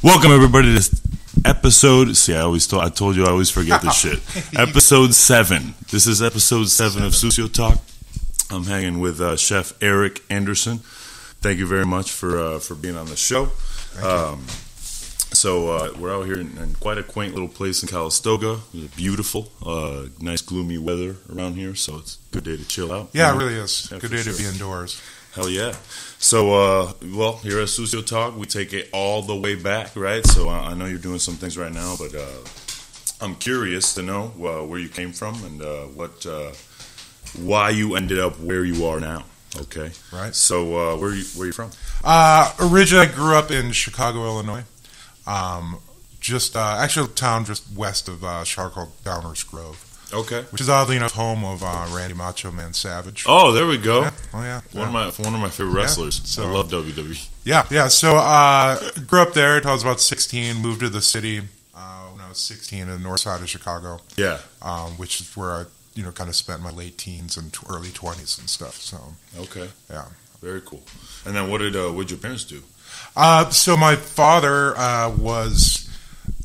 Welcome everybody to this episode. See, I told you I always forget this shit. Episode 7. This is episode 7 of Sucio Talk. I'm hanging with Chef Erik Anderson. Thank you very much for being on the show. So we're out here in quite a quaint little place in Calistoga. It's beautiful, nice gloomy weather around here, so it's a good day to chill out. Yeah, it really is. Yeah, good day to be indoors. Hell yeah. So, here at Sucio Talk, we take it all the way back, right? So I know you're doing some things right now, but I'm curious to know where you came from and why you ended up where you are now. Okay. Right. So where are you from? Originally, I grew up in Chicago, Illinois. Actually a town just west of Chicago called Downers Grove. Okay. Which is oddly enough home of Randy Macho Man Savage. Oh, there we go. Yeah. Oh yeah. One of my favorite wrestlers. Yeah. So, I love WWE. Yeah. So grew up there until I was about 16. Moved to the city when I was 16 in the north side of Chicago. Yeah. Which is where I kind of spent my late teens and early 20s and stuff. So. Okay. Yeah. Very cool. And then what did your parents do? So my father was.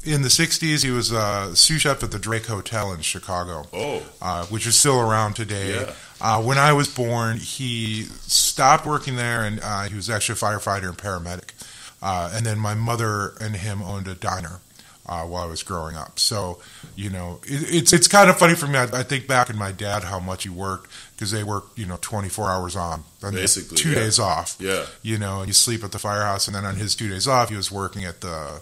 In the 60s, he was a sous chef at the Drake Hotel in Chicago, which is still around today. Yeah. When I was born, he stopped working there, and he was actually a firefighter and paramedic. And then my mother and him owned a diner while I was growing up. So, it's kind of funny for me. I think back in my dad how much he worked, because they worked, 24 hours on. And basically, 2 days off. Yeah. And you sleep at the firehouse, and then on his 2 days off, he was working at the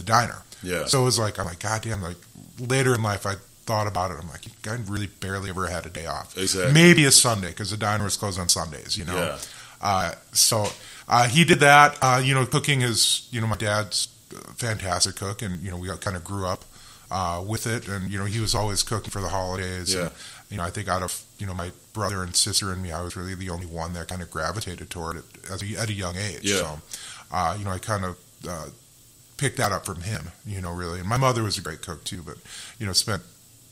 diner. Yeah. So it was like, I'm like, goddamn, later in life, I thought about it. I'm like, I really barely ever had a day off. Exactly. Maybe a Sunday, because the diner was closed on Sundays, Yeah. So he did that. Cooking is, my dad's a fantastic cook, and, we kind of grew up with it. And, he was always cooking for the holidays. Yeah. And, I think out of, my brother and sister and me, I was really the only one that kind of gravitated toward it at a young age. Yeah. So, I kind of picked that up from him, really. And my mother was a great cook too, but, spent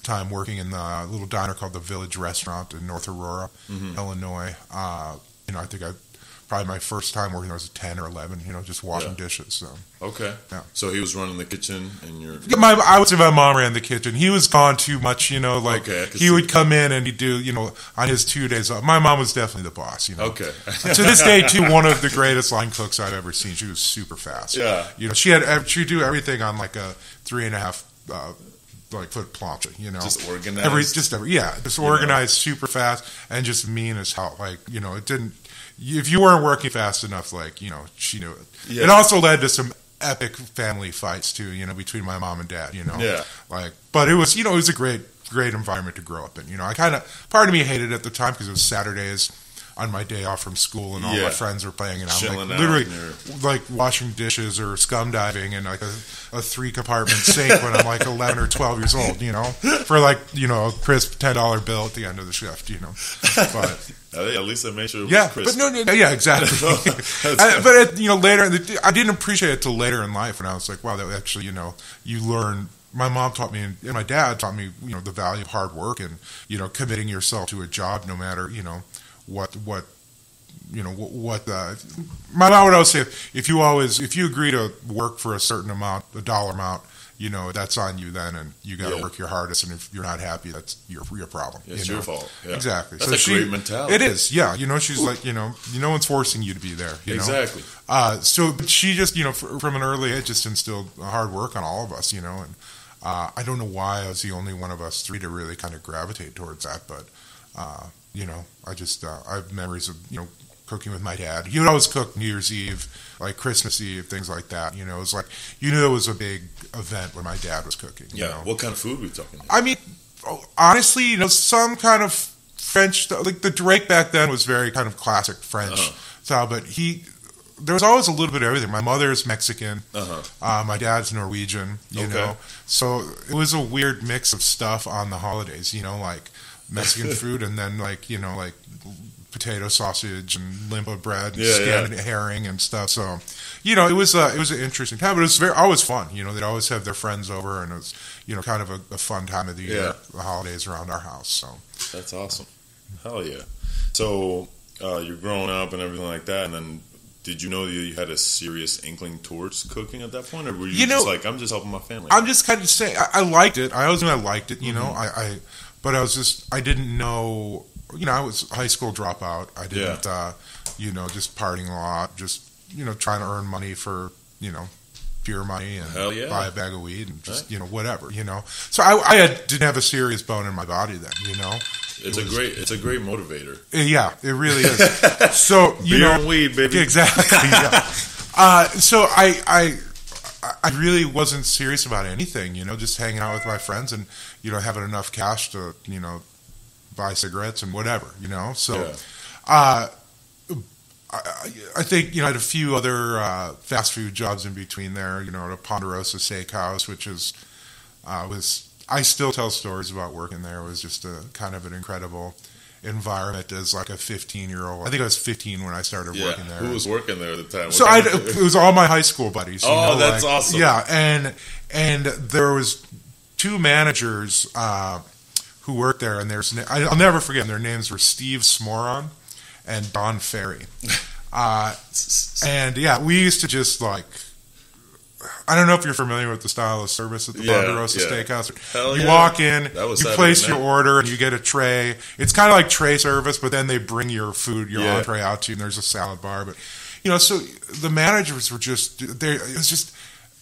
time working in the little diner called the Village Restaurant in North Aurora, Illinois. I think probably my first time working there was 10 or 11, just washing dishes. So. Okay. Yeah. So he was running the kitchen and you're... I would say my mom ran the kitchen. He was gone too much, he would come in and he'd do, on his 2 days off. My mom was definitely the boss, Okay. To this day, too, one of the greatest line cooks I've ever seen. She was super fast. Yeah. She'd do everything on like a 3.5 foot plancha, Just organized. Just organized, super fast, and just mean as hell. It didn't... If you weren't working fast enough, she knew it. Yeah. It also led to some epic family fights too, between my mom and dad, Yeah. But it was, it was a great environment to grow up in. I part of me hated it at the time because it was Saturdays on my day off from school and all my friends were playing, and I'm literally washing dishes or scum diving in a 3-compartment sink when I'm 11 or 12 years old, for a crisp $10 bill at the end of the shift, But at least I made sure it was crisp. But yeah, exactly. Later, I didn't appreciate it till later in life, and I was like, wow, that actually, you learn. My mom taught me, and my dad taught me, the value of hard work and, committing yourself to a job, no matter, what my mom would always say, if you agree to work for a certain amount, a dollar amount, that's on you then, and you got to work your hardest, and if you're not happy, that's your problem. It's your fault. Yeah. Exactly. That's a great mentality. It is, yeah. She's like, no one's forcing you to be there. Exactly. So she just, from an early age, just instilled hard work on all of us, and I don't know why I was the only one of us three to really kind of gravitate towards that, but, I have memories of, cooking with my dad. He would always cook New Year's Eve, Christmas Eve, things like that. It was it was a big event when my dad was cooking. Yeah. What kind of food were we talking about? I mean, honestly, some kind of French, the Drake back then was very kind of classic French style, but there was always a little bit of everything. My mother's Mexican. My dad's Norwegian, So it was a weird mix of stuff on the holidays, Mexican food and then potato sausage and limpa bread and scanned herring and stuff. So, it was an interesting time, but it was always fun. They'd always have their friends over, and it was, kind of a fun time of the year, the holidays around our house. So that's awesome. Hell yeah. So you're growing up and everything like that, and then did you know you had a serious inkling towards cooking at that point, or were you just like, I'm just helping my family? I'm just kind of saying, I liked it. I always knew I liked it, you know. But I didn't know, you know, I was a high school dropout. I didn't, you know, just partying a lot, just, you know, trying to earn money for, you know, beer money and buy a bag of weed and just, you know, whatever, you know. So didn't have a serious bone in my body then, you know. It's a great motivator. Yeah, it really is. So you beer know, and weed, baby. Exactly. Yeah. So I really wasn't serious about anything, you know, just hanging out with my friends and, you know, having enough cash to, you know, buy cigarettes and whatever, you know. So I think, you know, I had a few other fast food jobs in between there, you know, at a Ponderosa Steakhouse, which is I still tell stories about working there. It was just a kind of an incredible environment as like a 15-year-old. I think I was 15 when I started working there. Who was working there at the time? So it was all my high school buddies. You know, that's awesome. Yeah, and there was two managers who worked there, and I'll never forget them. Their names were Steve Smoron and Don Ferry. And yeah, we used to just like, I don't know if you're familiar with the style of service at the Ponderosa Steakhouse. You walk in, you place your order, and you get a tray. It's kind of like tray service, but then they bring your food, your entree out to you, and there's a salad bar. But, you know, so the managers were just, it was just,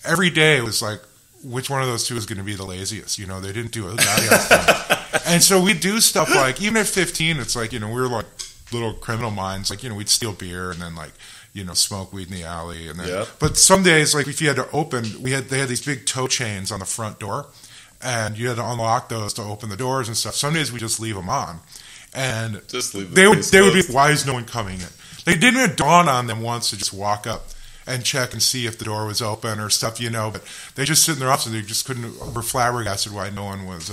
every day it was like, which one of those two is going to be the laziest? You know, they didn't do a goddamn thing. And so we'd do stuff like, even at 15, it's like, you know, we were like little criminal minds. Like, you know, we'd steal beer and then like, you know, smoke weed in the alley, and then. But some days, like if you had to open, they had these big toe chains on the front door, and you had to unlock those to open the doors and stuff. Some days we just leave them on, and they would be, why is no one coming in? They didn't even dawn on them once to just walk up and check and see if the door was open or stuff, you know. But they just sit in their office and they just were flabbergasted why no one was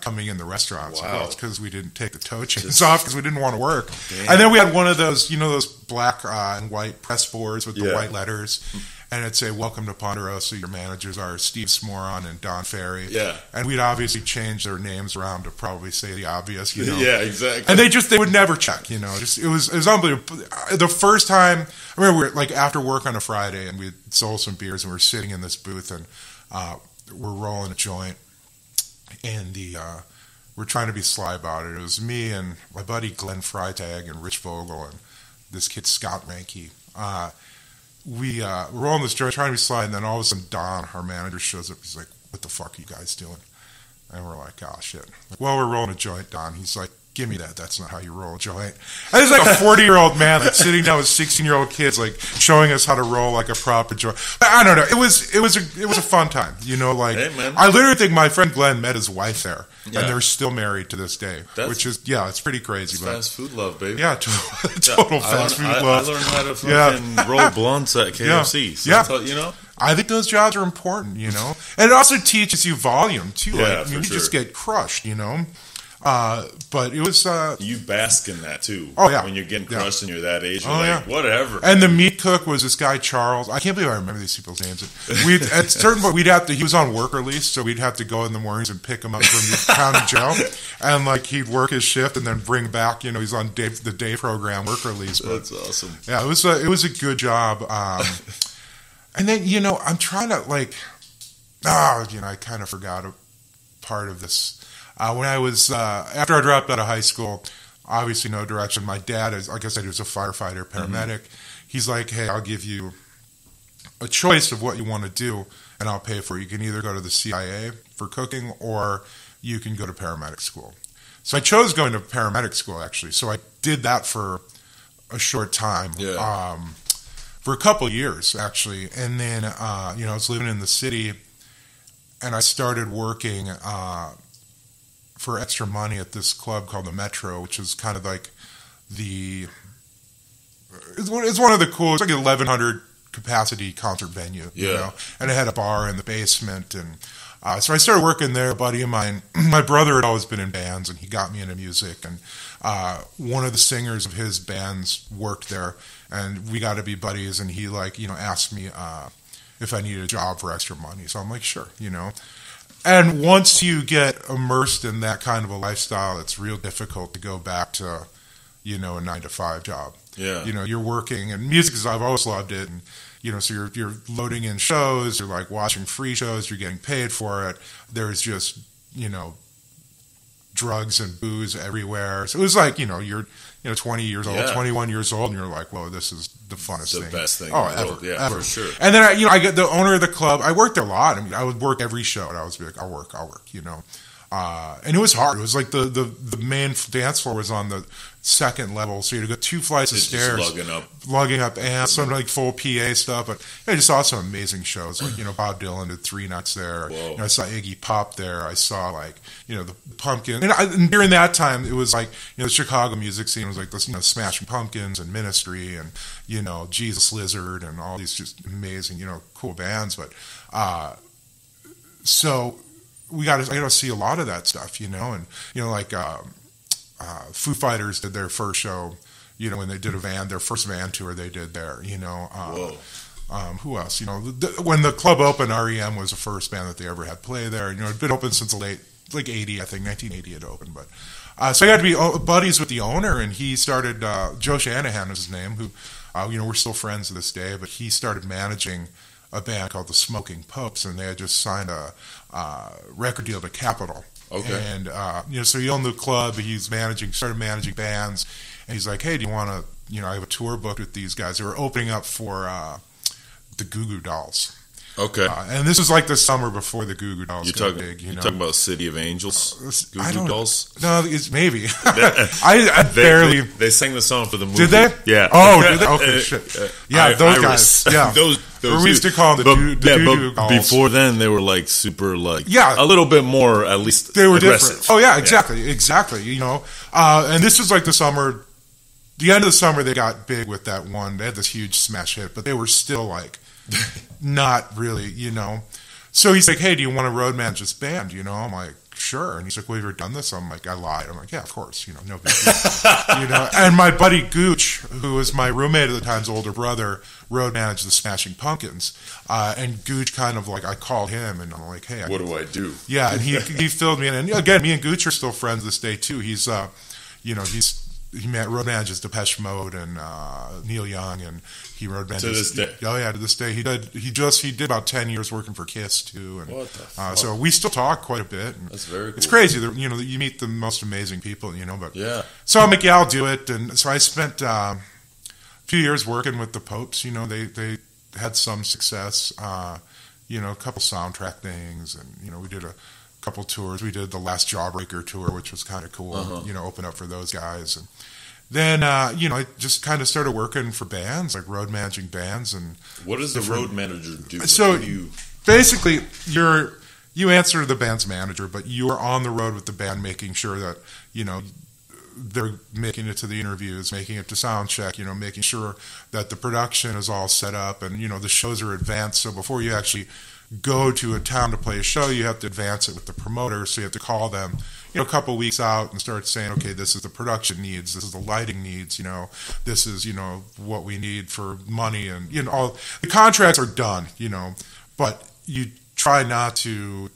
coming in the restaurant. Wow. So it's because we didn't take the toe chains off because we didn't want to work. Damn. And then we had one of those, you know, those black and white press boards with the white letters. And it'd say, "Welcome to Ponderosa. Your managers are Steve Smoron and Don Ferry." Yeah. And we'd obviously change their names around to probably say the obvious, you know. Yeah, exactly. And they would never check, you know. Just it was unbelievable. The first time, I remember we were like after work on a Friday and we sold some beers and we were sitting in this booth and we're rolling a joint. And we're trying to be sly about it. It was me and my buddy Glenn Freitag and Rich Vogel and this kid Scott Mankey. We were rolling this joint, trying to be sly, and then all of a sudden Don, our manager, shows up. He's like, "What the fuck are you guys doing?" And we're like, "Oh shit." Like, "Well, we're rolling a joint, Don." He's like, "Give me that. That's not how you roll a joint." And he's like a 40-year-old man that's sitting down with 16-year-old kids, like showing us how to roll like a proper joint. But I don't know. It was a fun time, you know. Like, hey, man. I literally think my friend Glenn met his wife there, and they're still married to this day. Which is it's pretty crazy. But fast food love, baby. Yeah, total fast food love. I learned how to fucking roll blunts at KFC. So you know. I think those jobs are important, you know, and it also teaches you volume too. Yeah, like, you just get crushed, you know. But it was you bask in that too. Oh yeah, when you're getting crushed and you're that age, you're like whatever. And the meat cook was this guy Charles. I can't believe I remember these people's names. At certain point we'd have to. He was on work release, so we'd have to go in the mornings and pick him up from the county jail, and like he'd work his shift and then bring back. You know, he's on the day program work release. But, that's awesome. Yeah, it was a good job. And then you know I'm trying to like, you know I kind of forgot a part of this. When I was, after I dropped out of high school, obviously no direction. My dad is, like I said, he was a firefighter, paramedic. Mm-hmm. He's like, "Hey, I'll give you a choice of what you want to do, and I'll pay for it. You can either go to the CIA for cooking, or you can go to paramedic school." So I chose going to paramedic school, actually. So I did that for a short time, for a couple years, actually. And then, you know, I was living in the city, and I started working for extra money at this club called the Metro, which is kind of like it's one of the cool, it's like an 1,100 capacity concert venue, you know, and it had a bar in the basement, and so I started working there. A buddy of mine, my brother had always been in bands, and he got me into music, and one of the singers of his bands worked there, and we got to be buddies, and he like, you know, asked me if I needed a job for extra money, so I'm like, sure, you know. And once you get immersed in that kind of a lifestyle, it's real difficult to go back to, a 9-to-5 job. Yeah. You're working, and music is, I've always loved it, and so you're loading in shows, you're like watching free shows, you're getting paid for it. There's just drugs and booze everywhere. So it was like you're 20 years old, 21 years old, and you're like, whoa, this is the funnest thing. The best thing. Ever. Yeah, ever. for sure. And then I get the owner of the club. I worked a lot. I mean, I would work every show, and I was like, I'll work. And it was hard. It was like the main dance floor was on the second level, so you had to go 2 flights of stairs, lugging up amps, some like full PA stuff. But I just saw some amazing shows. Like Bob Dylan did 3 nights there. I saw Iggy Pop there. I saw like the Pumpkins. And during that time, it was like the Chicago music scene was like this Smashing Pumpkins and Ministry and Jesus Lizard and all these just amazing cool bands. But so I got to see a lot of that stuff, and like Foo Fighters did their first show, when they did their first van tour they did there, who else, when the club opened, REM was the first band that they ever had play there, it'd been open since the late, like 80, I think 1980 it opened, but so I got to be buddies with the owner, and he started, Joe Shanahan was his name, who, we're still friends to this day, but he started managing a band called the Smoking Popes, and they had just signed a record deal to Capitol. Okay. And so he owned the club. He's started managing bands, and he's like, "Hey, do you want to? I have a tour booked with these guys. They were opening up for the Goo Goo Dolls." Okay. And this was like the summer before the Goo Goo Dolls got big. You're talking about City of Angels? Goo Goo Dolls? No, it's maybe. I barely. They sang the song for the movie. Did they? Yeah. Oh, did they? Okay, shit. Yeah, those guys. Yeah. those we used to call them the Goo Goo Dolls. Before then, they were like super, like, yeah, a little bit more, at least, they were aggressive. Different. Oh, yeah, exactly. And this was like the summer. The end of the summer, they got big with that one. They had this huge smash hit, but they were still like not really, So he's like, "Hey, do you want to road manage this band?" I'm like, "Sure." And he's like, "Well, have you ever done this?" I'm like, "I lied." I'm like, "Yeah, of course." No big deal. And my buddy Gooch, who was my roommate at the time's older brother, road managed the Smashing Pumpkins. And Gooch kind of like, I called him and I'm like, "Hey, what do I do?" Yeah, and he filled me in. And again, me and Gooch are still friends this day too. He's he road manages Depeche Mode and Neil Young, and he road manages to this day. Oh yeah, to this day. He did about 10 years working for Kiss too, and what the fuck? So we still talk quite a bit. And that's very cool. It's crazy. You meet the most amazing people, but yeah. So I'm like, yeah, I'll do it. And so I spent a few years working with the Popes. They had some success. A couple soundtrack things, and we did a couple tours. We did the last Jawbreaker tour, which was kind of cool. Open up for those guys, and then I just kind of started working for bands, like road managing bands. And what does the road manager do? So basically, you answer the band's manager, but you are on the road with the band, making sure that they're making it to the interviews, making it to sound check, making sure that the production is all set up, and the shows are advanced. So before you actually go to a town to play a show, you have to advance it with the promoter. So you have to call them, a couple weeks out and start saying, okay, this is the production needs, this is the lighting needs, this is, what we need for money, and, all the contracts are done, but you try not to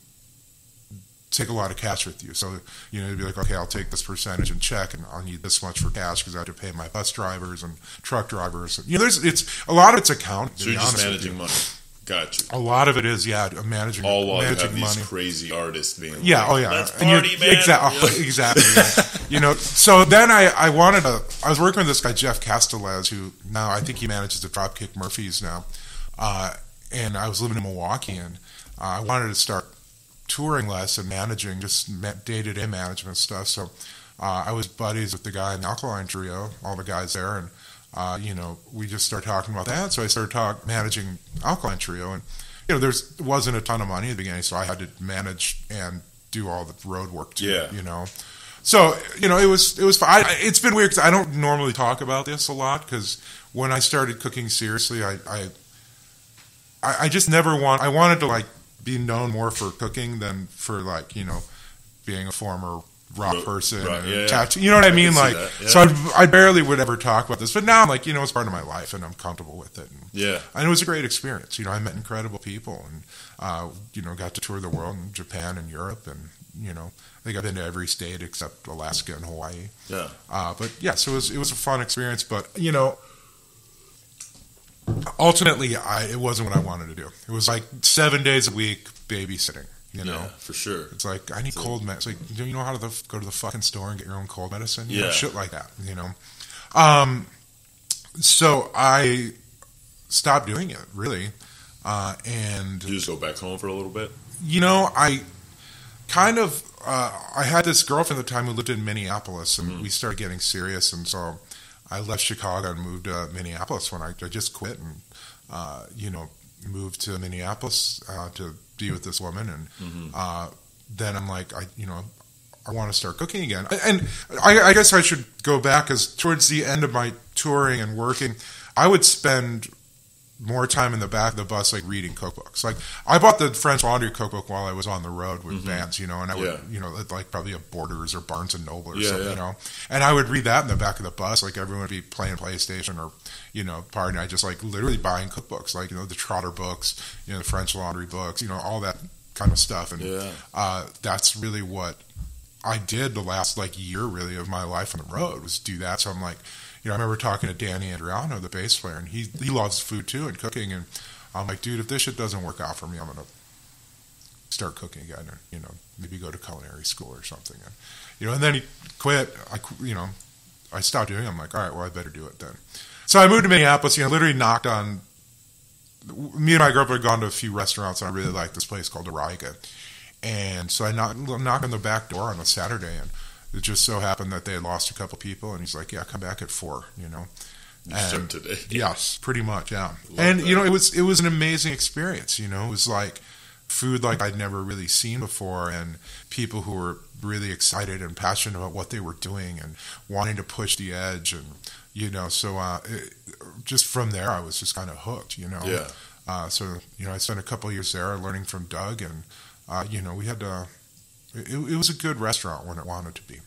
take a lot of cash with you. So, you'd be like, okay, I'll take this percentage and check, and I'll need this much for cash because I have to pay my bus drivers and truck drivers. It's a lot of it's accounting. So you're just managing money. Gotcha. A lot of it is, managing. All while you have money. These crazy artists being let's party, man. Exactly. Yeah. So then I was working with this guy, Jeff Castellez, who now I think he manages the Dropkick Murphys now. And I was living in Milwaukee, and I wanted to start touring less and managing, just day-to-day management stuff. So I was buddies with the guy in the Alkaline Trio, all the guys there, and we just started talking about that. So I started managing Alkaline Trio, and there wasn't a ton of money at the beginning, so I had to manage and do all the road work too. Yeah. So it was fun. It's been weird because I don't normally talk about this a lot, because when I started cooking seriously, I just never I wanted to be known more for cooking than for being a former rock person, tattoo. You know what I mean? So I barely would ever talk about this, but now I'm it's part of my life, and I'm comfortable with it. And it was a great experience. I met incredible people, and got to tour the world in Japan and Europe, and I think I've been to every state except Alaska and Hawaii. Yeah. But yes, it was a fun experience. But ultimately, it wasn't what I wanted to do. It was like 7 days a week babysitting. Yeah, for sure. It's like, I need cold medicine. It's like, do you know how to go to the fucking store and get your own cold medicine? Shit like that. So I stopped doing it, really. And you just go back home for a little bit? I kind of, I had this girlfriend at the time who lived in Minneapolis, and we started getting serious, and so I left Chicago and moved to Minneapolis when I just quit and, moved to Minneapolis to be with this woman, and then I'm like, I want to start cooking again. And I guess I should go back, because towards the end of my touring and working, I would spend more time in the back of the bus, like reading cookbooks. Like I bought the French Laundry cookbook while I was on the road with bands, and I would, like probably a Borders or Barnes and Noble or something, and I would read that in the back of the bus. Like everyone would be playing PlayStation or, partying. I just like literally buying cookbooks, like, the Trotter books, the French Laundry books, all that kind of stuff. And that's really what I did the last like year really of my life on the road, was do that. So I'm like, I remember talking to Danny Andriano, the bass player, and he loves food too and cooking. And I'm like, dude, if this shit doesn't work out for me, I'm going to start cooking again, and, maybe go to culinary school or something. And, and then he quit. I stopped doing it. I'm like, all right, well, I better do it then. So I moved to Minneapolis, literally knocked on, me and my girlfriend had gone to a few restaurants, and I really liked this place called Ariga. And so I knocked on the back door on a Saturday, and it just so happened that they had lost a couple people, and he's like, yeah, come back at 4, And today. Yes, pretty much, yeah. Love and, that. it was an amazing experience, it was like food like I'd never really seen before, and people who were really excited and passionate about what they were doing and wanting to push the edge, and, so just from there, I was just kind of hooked, Yeah. So, I spent a couple of years there learning from Doug, and, we had to... It was a good restaurant when it wanted to be,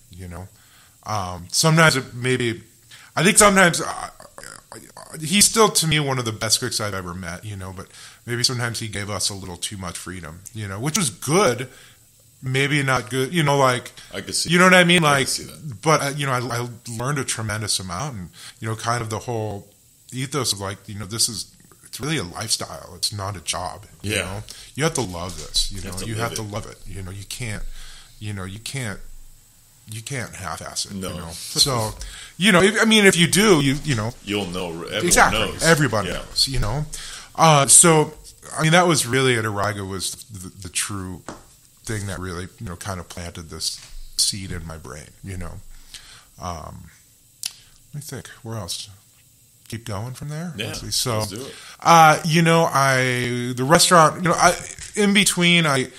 Sometimes I think sometimes he's still, to me, one of the best cooks I've ever met, but maybe sometimes he gave us a little too much freedom, which was good, maybe not good, like, I could see you know what I mean? I Like, could see that. But, I learned a tremendous amount, and, kind of the whole ethos of like, it's really a lifestyle. It's not a job. Yeah. You have to love this. You have to love it. You can't half-ass it. No. So, if you do, you'll know. Everyone exactly. knows. Everybody knows. So, that was really at Ariga was the true thing that really, kind of planted this seed in my brain. Let me think. Where else? Keep going from there. Yeah, so, let's do it. The restaurant. In between, I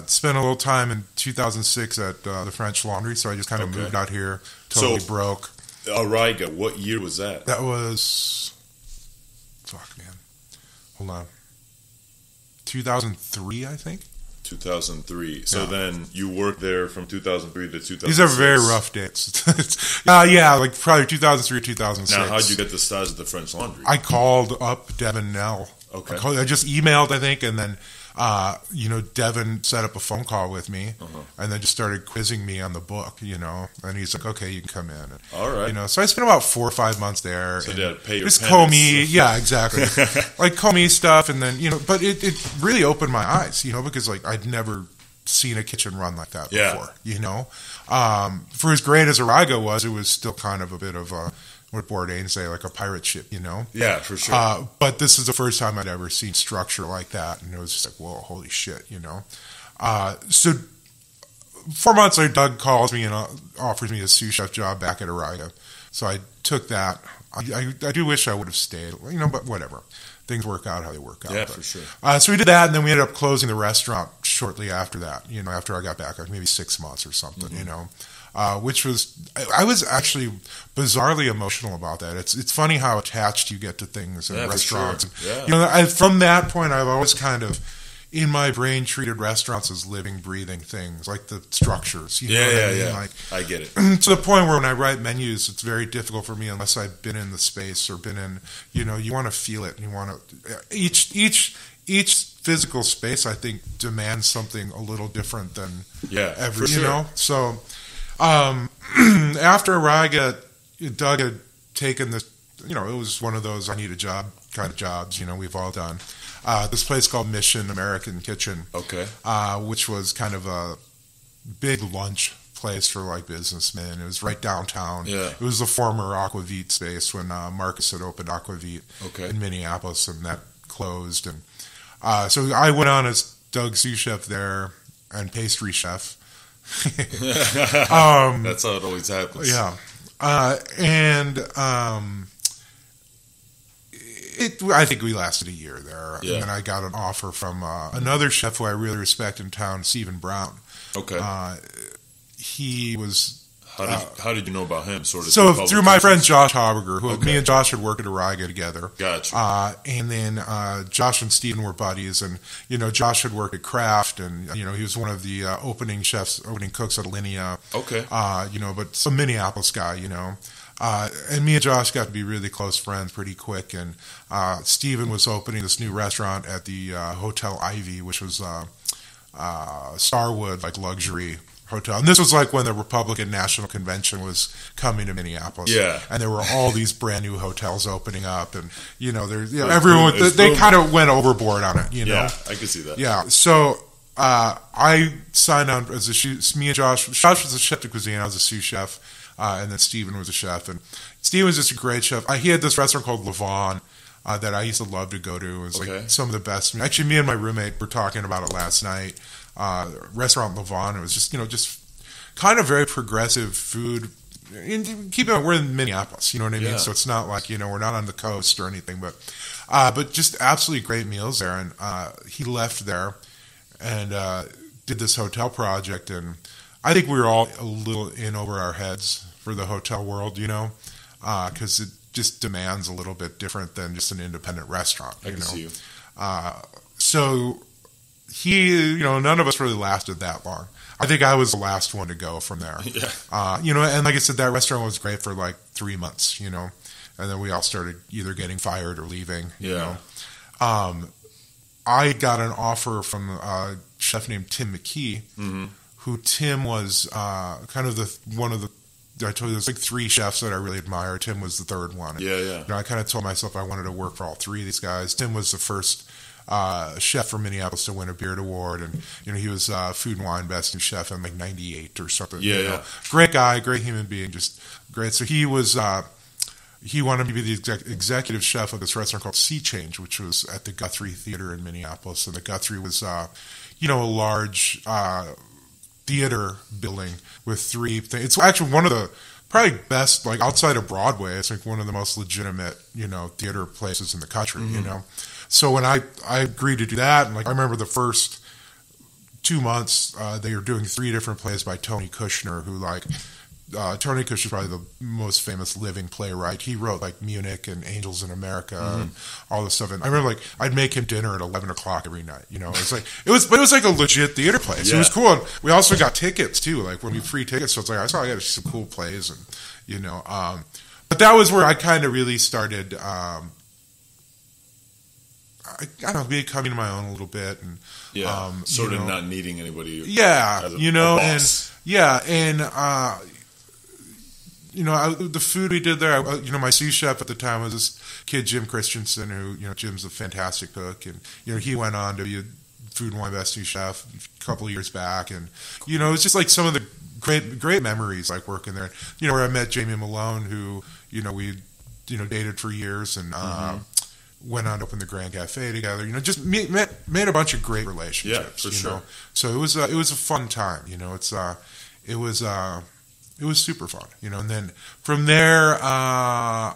spent a little time in 2006 at the French Laundry, so I just kind of moved out here, totally broke. Ariga, what year was that? That was, hold on, 2003, I think. 2003. So then you worked there from 2003 to 2006. These are very rough dates. Like probably 2003 or 2006. Now, how'd you get the stars at the French Laundry? I called up Devin Nell. Okay. I just emailed, I think, and then, Devin set up a phone call with me, and then just started quizzing me on the book, and he's like, okay, you can come in. And, all right. So I spent about 4 or 5 months there. So they had to pay your just penance. Comey, yeah, exactly. Like Comey stuff, and then, but it really opened my eyes, because like I'd never seen a kitchen run like that before, For as great as Ariga was, it was still kind of a bit of a, what Bourdain say, like a pirate ship, Yeah, for sure. But this is the first time I'd ever seen structure like that, and it was just like, whoa, holy shit, So 4 months later, Doug calls me and offers me a sous chef job back at Ariga. So I took that. I do wish I would have stayed, but whatever. Things work out how they work out. Yeah, for sure. So we did that, and then we ended up closing the restaurant shortly after that, after I got back, like maybe 6 months or something, which was, I was actually bizarrely emotional about that. It's funny how attached you get to things in restaurants. For sure. Yeah. From that point, I've always kind of, in my brain, treated restaurants as living, breathing things, like the structures. Yeah. Like, I get it. To the point where when I write menus, it's very difficult for me unless I've been in the space or been in, you want to feel it. And you want to, each physical space, I think, demands something a little different than for sure. you know. So after Doug had taken this, you know, it was one of those I need a job kind of jobs, you know, we've all done. This place called Mission American Kitchen, which was kind of a big lunch place for like businessmen. It was right downtown. It was the former Aquavit space when Marcus had opened Aquavit in Minneapolis, and that closed. And so I went on as Doug sous chef there and pastry chef. That's how it always happens. Yeah. I think we lasted a year there. And then I got an offer from another chef who I really respect in town, Stephen Brown. He was... How did you know about him? Sort of. So through my friend Josh Haberger, who me and Josh had worked at Ariga together. Gotcha. And then Josh and Stephen were buddies, and you know Josh had worked at Kraft, and you know he was one of the opening cooks at Alinea. You know, but some Minneapolis guy, you know. And me and Josh got to be really close friends pretty quick, and Stephen was opening this new restaurant at the Hotel Ivy, which was Starwood, like luxury hotel. And this was like when the Republican National Convention was coming to Minneapolis. And there were all these brand new hotels opening up, and you know, everyone they kind of went overboard on it, you know. Yeah, I could see that. Yeah. So I signed on as me and Josh. Josh was a chef de cuisine, I was a sous chef. And then Stephen was a chef, and Stephen was just a great chef. He had this restaurant called Levon that I used to love to go to. It was like some of the best. Actually, me and my roommate were talking about it last night. Restaurant Levon. It was just, you know, just kind of very progressive food. And keep in mind, we're in Minneapolis, you know what I mean? So it's not like, you know, we're not on the coast or anything, but just absolutely great meals there. And he left there and did this hotel project, and I think we were all a little in over our heads for the hotel world, you know, because it just demands a little bit different than just an independent restaurant. I can see you. So you know, none of us really lasted that long. I think I was the last one to go from there. You know, and like I said, that restaurant was great for like 3 months, you know, and then we all started either getting fired or leaving. You know, I got an offer from a chef named Tim McKee. Who Tim was kind of one of the, I told you there's like 3 chefs that I really admire. Tim was the third one. And, you know, I kind of told myself I wanted to work for all 3 of these guys. Tim was the first chef from Minneapolis to win a Beard Award, and you know he was Food and Wine Best New Chef in like '98 or something. You know? Great guy, great human being, just great. So he was. He wanted me to be the executive chef of this restaurant called SeaChange, which was at the Guthrie Theater in Minneapolis, and the Guthrie was, you know, a large theater building with 3 things. It's actually one of the probably best, like outside of Broadway, it's like one of the most legitimate, you know, theater places in the country, you know. So when I agreed to do that, and like I remember the first 2 months, they were doing 3 different plays by Tony Kushner, who like, Tony Kushner is probably the most famous living playwright. He wrote like Munich and Angels in America and all this stuff. And I remember like I'd make him dinner at 11 o'clock every night. You know, it was like a legit theater place. It was cool. And we also got tickets too, like when we free tickets. So it's like I saw I got some cool plays, and you know. But that was where I kind of really started. I don't know, becoming my own a little bit, and sort of not needing anybody. You know, and you know, the food we did there, you know, my sous chef at the time was this kid, Jim Christensen, who, you know, Jim's a fantastic cook. And, you know, he went on to be a Food and Wine Best Sous Chef a couple of years back. And, you know, it's just like some of the great memories, like working there. You know, where I met Jamie Malone, who, you know, we, you know, dated for years and went on to open the Grand Cafe together. You know, just made a bunch of great relationships. Yeah, for sure. Know? So it was a fun time. You know, it was super fun, you know. And then from there,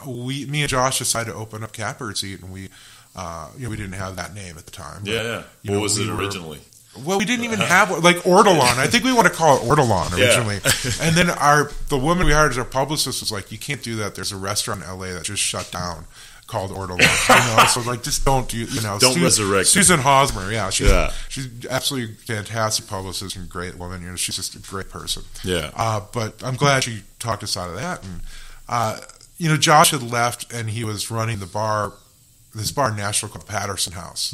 me and Josh decided to open up Catbirds Eat, and we, you know, we didn't have that name at the time. But, what was it originally? Well, we didn't even have like Ortolan. I think we want to call it Ortolan originally. And then the woman we hired as our publicist was like, "You can't do that. There's a restaurant in LA that just shut down called Ortolan." You know, so like just don't resurrect. Susan Hosmer, she's absolutely fantastic publicist and great woman. You know, she's just a great person. But I'm glad she talked us out of that. And you know, Josh had left, and he was running this bar in Nashville called Patterson House.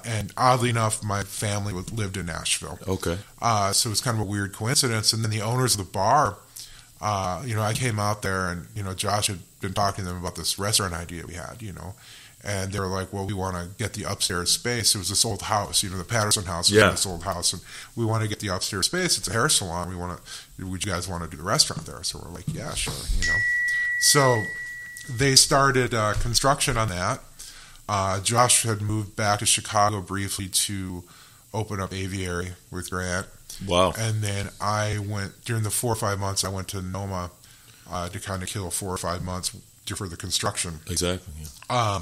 And oddly enough, my family lived in Nashville. Okay. So it was kind of a weird coincidence. And then the owners of the bar, I came out there and, Josh had been talking to them about this restaurant idea we had, and they were like, well, we want to get the upstairs space. It was this old house, the Patterson house was this old house, and we want to get the upstairs space. It's a hair salon. Would you guys want to do the restaurant there? So we're like, yeah, sure, So they started construction on that. Josh had moved back to Chicago briefly to open up Aviary with Grant. Wow. And then I went, during the 4 or 5 months, I went to Noma to kind of kill 4 or 5 months for the construction. Exactly, yeah.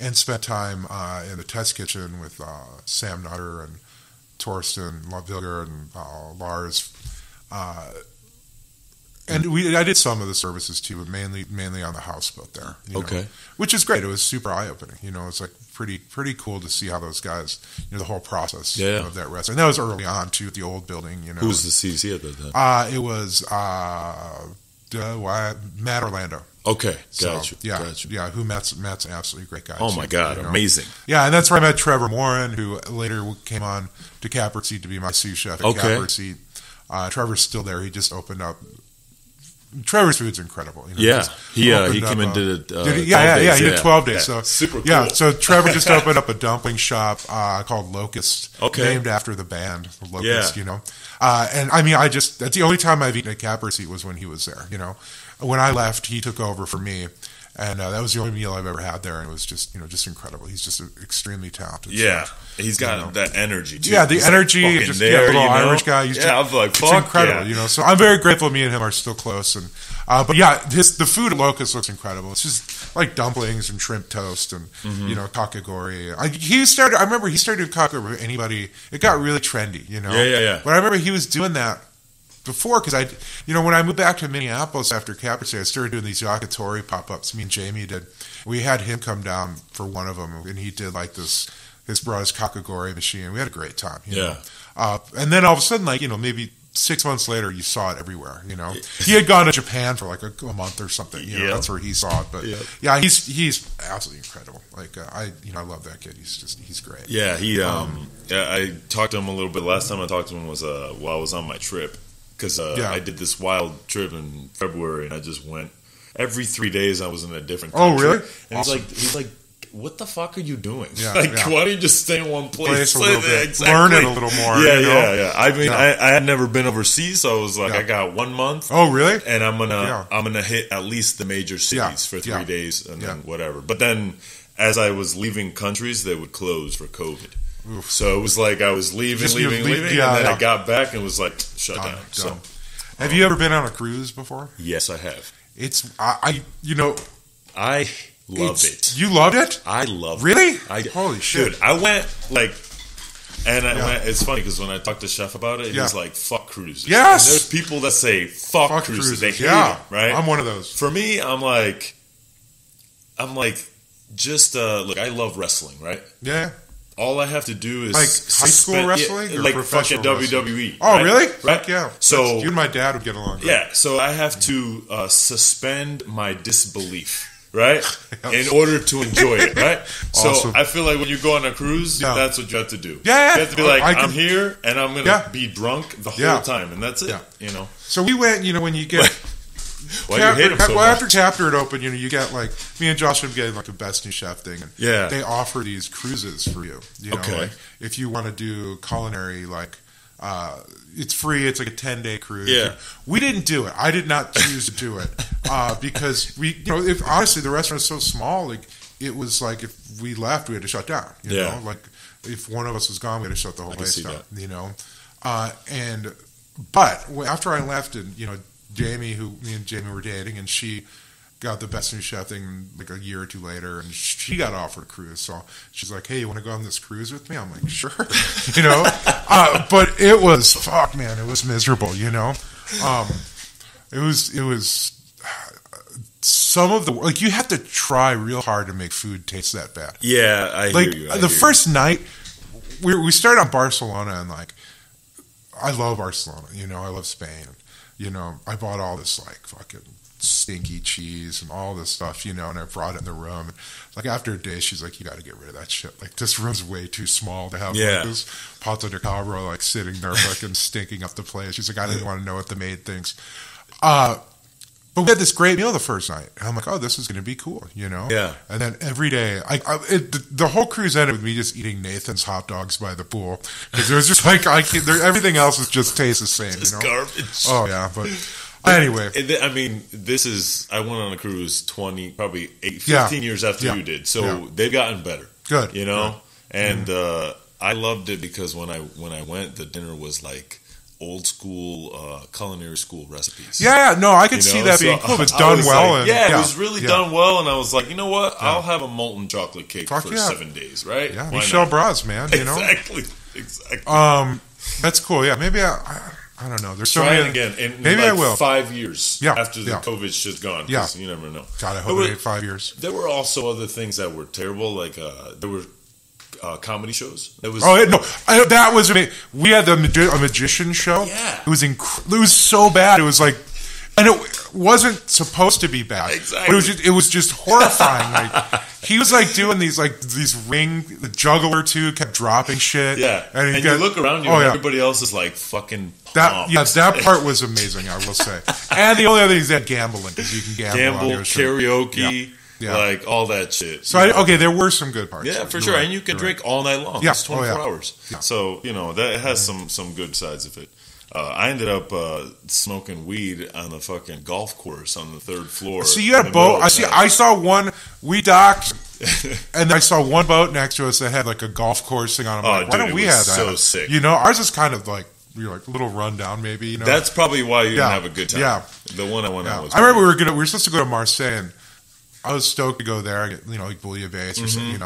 And spent time in the test kitchen with Sam Nutter and Torsten Vilger and Lars. And I did some of the services too, but mainly on the houseboat there. Okay. Which is great. It was super eye-opening. It's like pretty cool to see how those guys, the whole process of that restaurant. And that was early on too, at the old building. Who was the CC at that time? It was Matt Orlando. Okay, Got you. Who Matt's an absolutely great guy. Oh my God, amazing. Yeah, and that's where I met Trevor Morin, who later came on to Capert Seat to be my sous chef at Capert Seat. Trevor's still there. He just opened up. Trevor's food's incredible. He came and did it. He did 12 days. So super cool. Yeah, so Trevor just opened up a dumpling shop called Locust, named after the band Locust. And I mean, that's the only time I've eaten at Capert Seat was when he was there. When I left, he took over for me, and that was the only meal I've ever had there, and it was just incredible. He's just extremely talented. Yeah, he's got that energy too. Yeah, the he's energy, like just there, little Irish guy. I'm like, it's incredible. So I'm very grateful. Me and him are still close, and but yeah, the food at Locust looks incredible. It's just like dumplings and shrimp toast and kakagori. I remember he started kakagori with anybody. It got really trendy. Yeah. But I remember he was doing that before, because when I moved back to Minneapolis after Capert Seat, I started doing these yakitori pop-ups. Me and Jamie did. We had him come down for one of them, and he did like this. His brought his kakagori machine. We had a great time. And then all of a sudden, maybe 6 months later, you saw it everywhere. He had gone to Japan for like a month or something. That's where he saw it. But he's absolutely incredible. Like I love that kid. He's great. Yeah, I talked to him a little bit. Last time I talked to him was while I was on my trip. Because I did this wild trip in February, and I just went every 3 days. I was in a different country. Oh, really? And awesome. He's like, what the fuck are you doing? Yeah, why don't you just stay in one place? A little bit. Exactly. Learn it a little more. Yeah. I mean, I had never been overseas, so I was like, I got 1 month. Oh, really? And I'm gonna hit at least the major cities for 3 days, and then whatever. But then, as I was leaving countries, they would close for COVID. Oof. So it was like I was leaving, and then I got back and was like shut down. So. Have you ever been on a cruise before? Yes, I have. I love it. You loved it? I love it. Really? Holy shit. Dude, I went it's funny because when I talked to Chef about it, he's like, fuck cruises. Yes! And there's people that say, fuck cruises. They hate it, right? I'm one of those. For me, I'm like, just, look, I love wrestling, right? Yeah. All I have to do is like high school wrestling, or like professional fucking wrestling? WWE. Oh, right? really? Right? Yeah. So you and my dad would get along. Right? Yeah. So I have to suspend my disbelief, right, in order to enjoy it, right. Awesome. So I feel like when you go on a cruise, that's what you have to do. Yeah. You have to be like, I'm here, and I'm gonna be drunk the whole time, and that's it. Yeah. So we went. When you get. Why do you hate him so much? After Chapter had opened, you get like me and Josh would get like a best new chef thing, and they offer these cruises for you. Like if you want to do culinary, like it's free. It's like a 10-day cruise. Yeah, we didn't do it. I did not choose to do it because if honestly the restaurant is so small, like it was like if we left, we had to shut down. You know, like if one of us was gone, we had to shut the whole place down. That. But after I left, and Jamie, who me and Jamie were dating, and she got the best new chef thing like a year or two later, and she got offered a cruise. So she's like, "Hey, you want to go on this cruise with me?" I'm like, "Sure," But it was man, it was miserable. It was some of the you have to try real hard to make food taste that bad. Yeah, I hear you. The first night we started on Barcelona, and I love Barcelona. I love Spain. I bought all this fucking stinky cheese and all this stuff, and I brought it in the room. And like after a day, she's like, "You got to get rid of that shit. Like this room's way too small to have like this pata de cabra like sitting there fucking stinking up the place." She's like, "I didn't want to know what the maid thinks." But we had this great meal the first night. And I'm like, "Oh, this is going to be cool," Yeah. And then every day, the whole cruise ended with me just eating Nathan's hot dogs by the pool because it was just like everything else just tastes the same. Just garbage. Oh yeah, but anyway, I mean, I went on a cruise 15 years after you did, so they've gotten better. Good, Good. And I loved it because when I went, the dinner was like old school culinary school recipes. Yeah, no, I could see that being cool. It's done well. Like, it was really done well, and I was like, you know what? I'll have a molten chocolate cake for 7 days, right? Yeah, Michelle Bras, man. Exactly. That's cool. Yeah, maybe I don't know. There's try it again. And maybe I will. 5 years after the COVID shit's gone. Yeah, you never know. God, I hope it ain't 5 years. There were also other things that were terrible, like there were comedy shows. That was amazing. We had a magician show. Yeah, it was so bad. It was like, and it wasn't supposed to be bad. Exactly, but it was just horrifying. Like he was like doing these ring. The juggler too kept dropping shit. Yeah, and you look around you, and everybody else is like fucking. That part was amazing. I will say. And the only other thing is that gambling, because you can gamble karaoke. Yeah, like all that shit. So there were some good parts. Yeah, for sure. And you can drink all night long. Yeah, it's 24 hours. Yeah. So that has some good sides of it. I ended up smoking weed on a fucking golf course on the 3rd floor. So you had a boat. I saw one. We docked, and I saw one boat next to us that had like a golf course thing on it. I'm like, why don't we have that? So sick. Ours is kind of like. You're like a little rundown, maybe. That's probably why you didn't have a good time. Yeah, the one I went on was. I remember we were supposed to go to Marseille, and I was stoked to go there. Get, like bouillabaisse or something,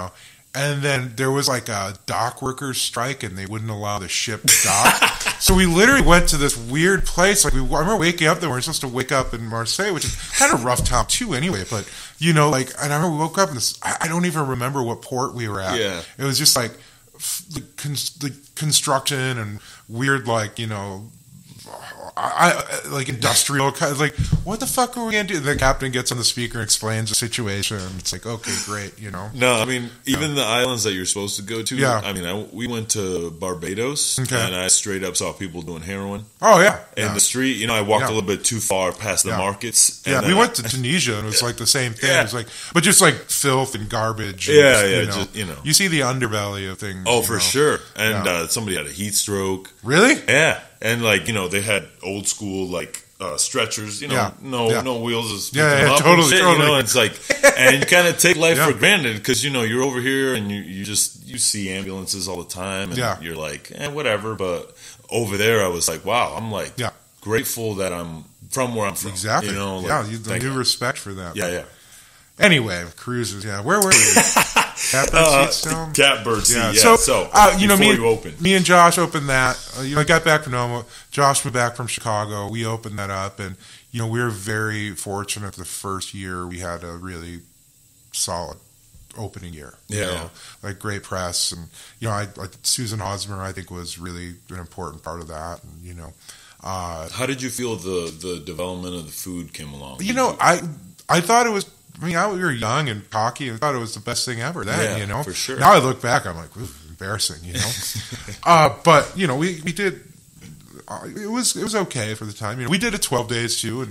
And then there was like a dock workers strike, and they wouldn't allow the ship to dock. So we literally went to this weird place. Like I remember waking up there. We were supposed to wake up in Marseille, which is kind of rough town too, anyway. But and I remember we woke up in this. I don't even remember what port we were at. Yeah, it was just like the construction and weird, like like industrial kind of like, what the fuck are we gonna do? The captain gets on the speaker and explains the situation. It's like, okay, great, No, I mean, even the islands that you're supposed to go to. Yeah. I mean, we went to Barbados, and I straight up saw people doing heroin. Oh yeah, in the street. I walked a little bit too far past the markets. And we went to Tunisia, and it was like the same thing. It was like, but just like filth and garbage. And you see the underbelly of things. Oh, for sure. And somebody had a heat stroke. Really? Yeah. And like they had old school like stretchers, no wheels, totally. It's like, and you kind of take life for granted because you're over here and you see ambulances all the time, and you're like, whatever. But over there, I was like, wow, I'm like grateful that I'm from where I'm from. Exactly. The new respect for that. Yeah. Anyway, cruises. Yeah, where were you? Catbird Seat still? Catbird Seat. Yeah. So me and Josh opened that. I got back from Noma. Josh went back from Chicago. We opened that up, and we were very fortunate. The first year we had a really solid opening year. Like great press, and Susan Hosmer, I think, was really an important part of that. And how did you feel the development of the food came along? I thought it was. We were young and cocky and thought it was the best thing ever then, for sure. Now I look back, I'm like, embarrassing, but, we did, it was okay for the time. We did it 12 days too,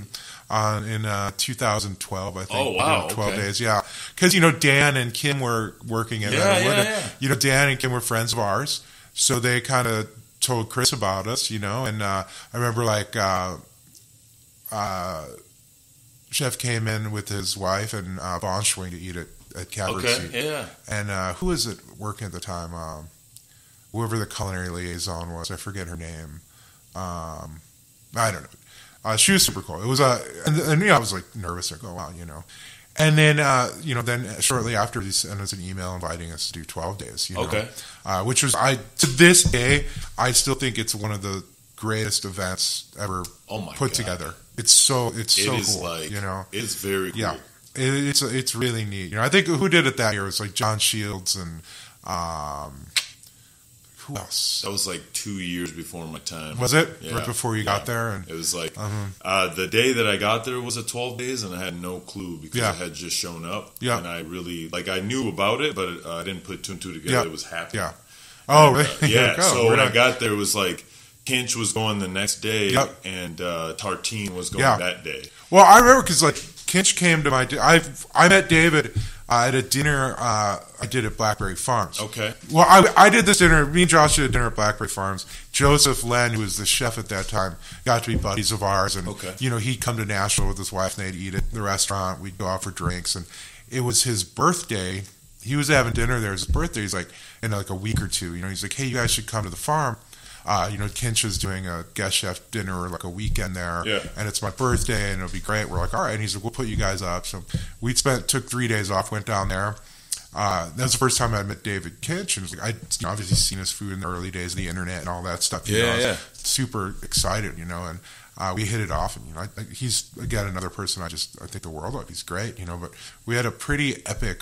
and in 2012, I think. Oh, wow. 12 days, yeah. Because, Dan and Kim were working at Redwood. Dan and Kim were friends of ours, so they kind of told Chris about us, and I remember like, Chef came in with his wife and Von Schwing to eat at Catbird Seat. Yeah. And who was it working at the time? Whoever the culinary liaison was, I forget her name. I don't know. She was super cool. It was and I was like nervous. I go, wow, And then then shortly after he sent us an email inviting us to do 12 days. Which was to this day I still think it's one of the greatest events ever put together. It's so cool. It's very cool. Yeah, it's really neat. I think who did it that year was like John Shields and Who else? That was like 2 years before my time. Was it? Yeah. Right before you got there? And it was like the day that I got there was a 12 days, and I had no clue because I had just shown up. Yeah. And I really, I knew about it, but I didn't put two and two together. It was happening. Yeah. Oh, really? Yeah. So when I got there, it was like Kinch was going the next day, and Tartine was going that day. Well, I remember because Kinch came to my. I met David at a dinner I did at Blackberry Farms. Okay. Well, I did this dinner. Me and Josh did a dinner at Blackberry Farms. Joseph Len, who was the chef at that time, got to be buddies of ours, and he'd come to Nashville with his wife, and they'd eat at the restaurant. We'd go out for drinks, and it was his birthday. He was having dinner there. It was his birthday. He's like, in like a week or two, he's like, hey, you guys should come to the farm. Kinch is doing a guest chef dinner like a weekend there, and it's my birthday, and it'll be great. We're like, all right. And he's like, we'll put you guys up. So we took 3 days off, went down there. That was the first time I met David Kinch, and I'd obviously seen his food in the early days of the internet and all that stuff. I was super excited, and we hit it off. And he's again another person I think the world of. He's great, but we had a pretty epic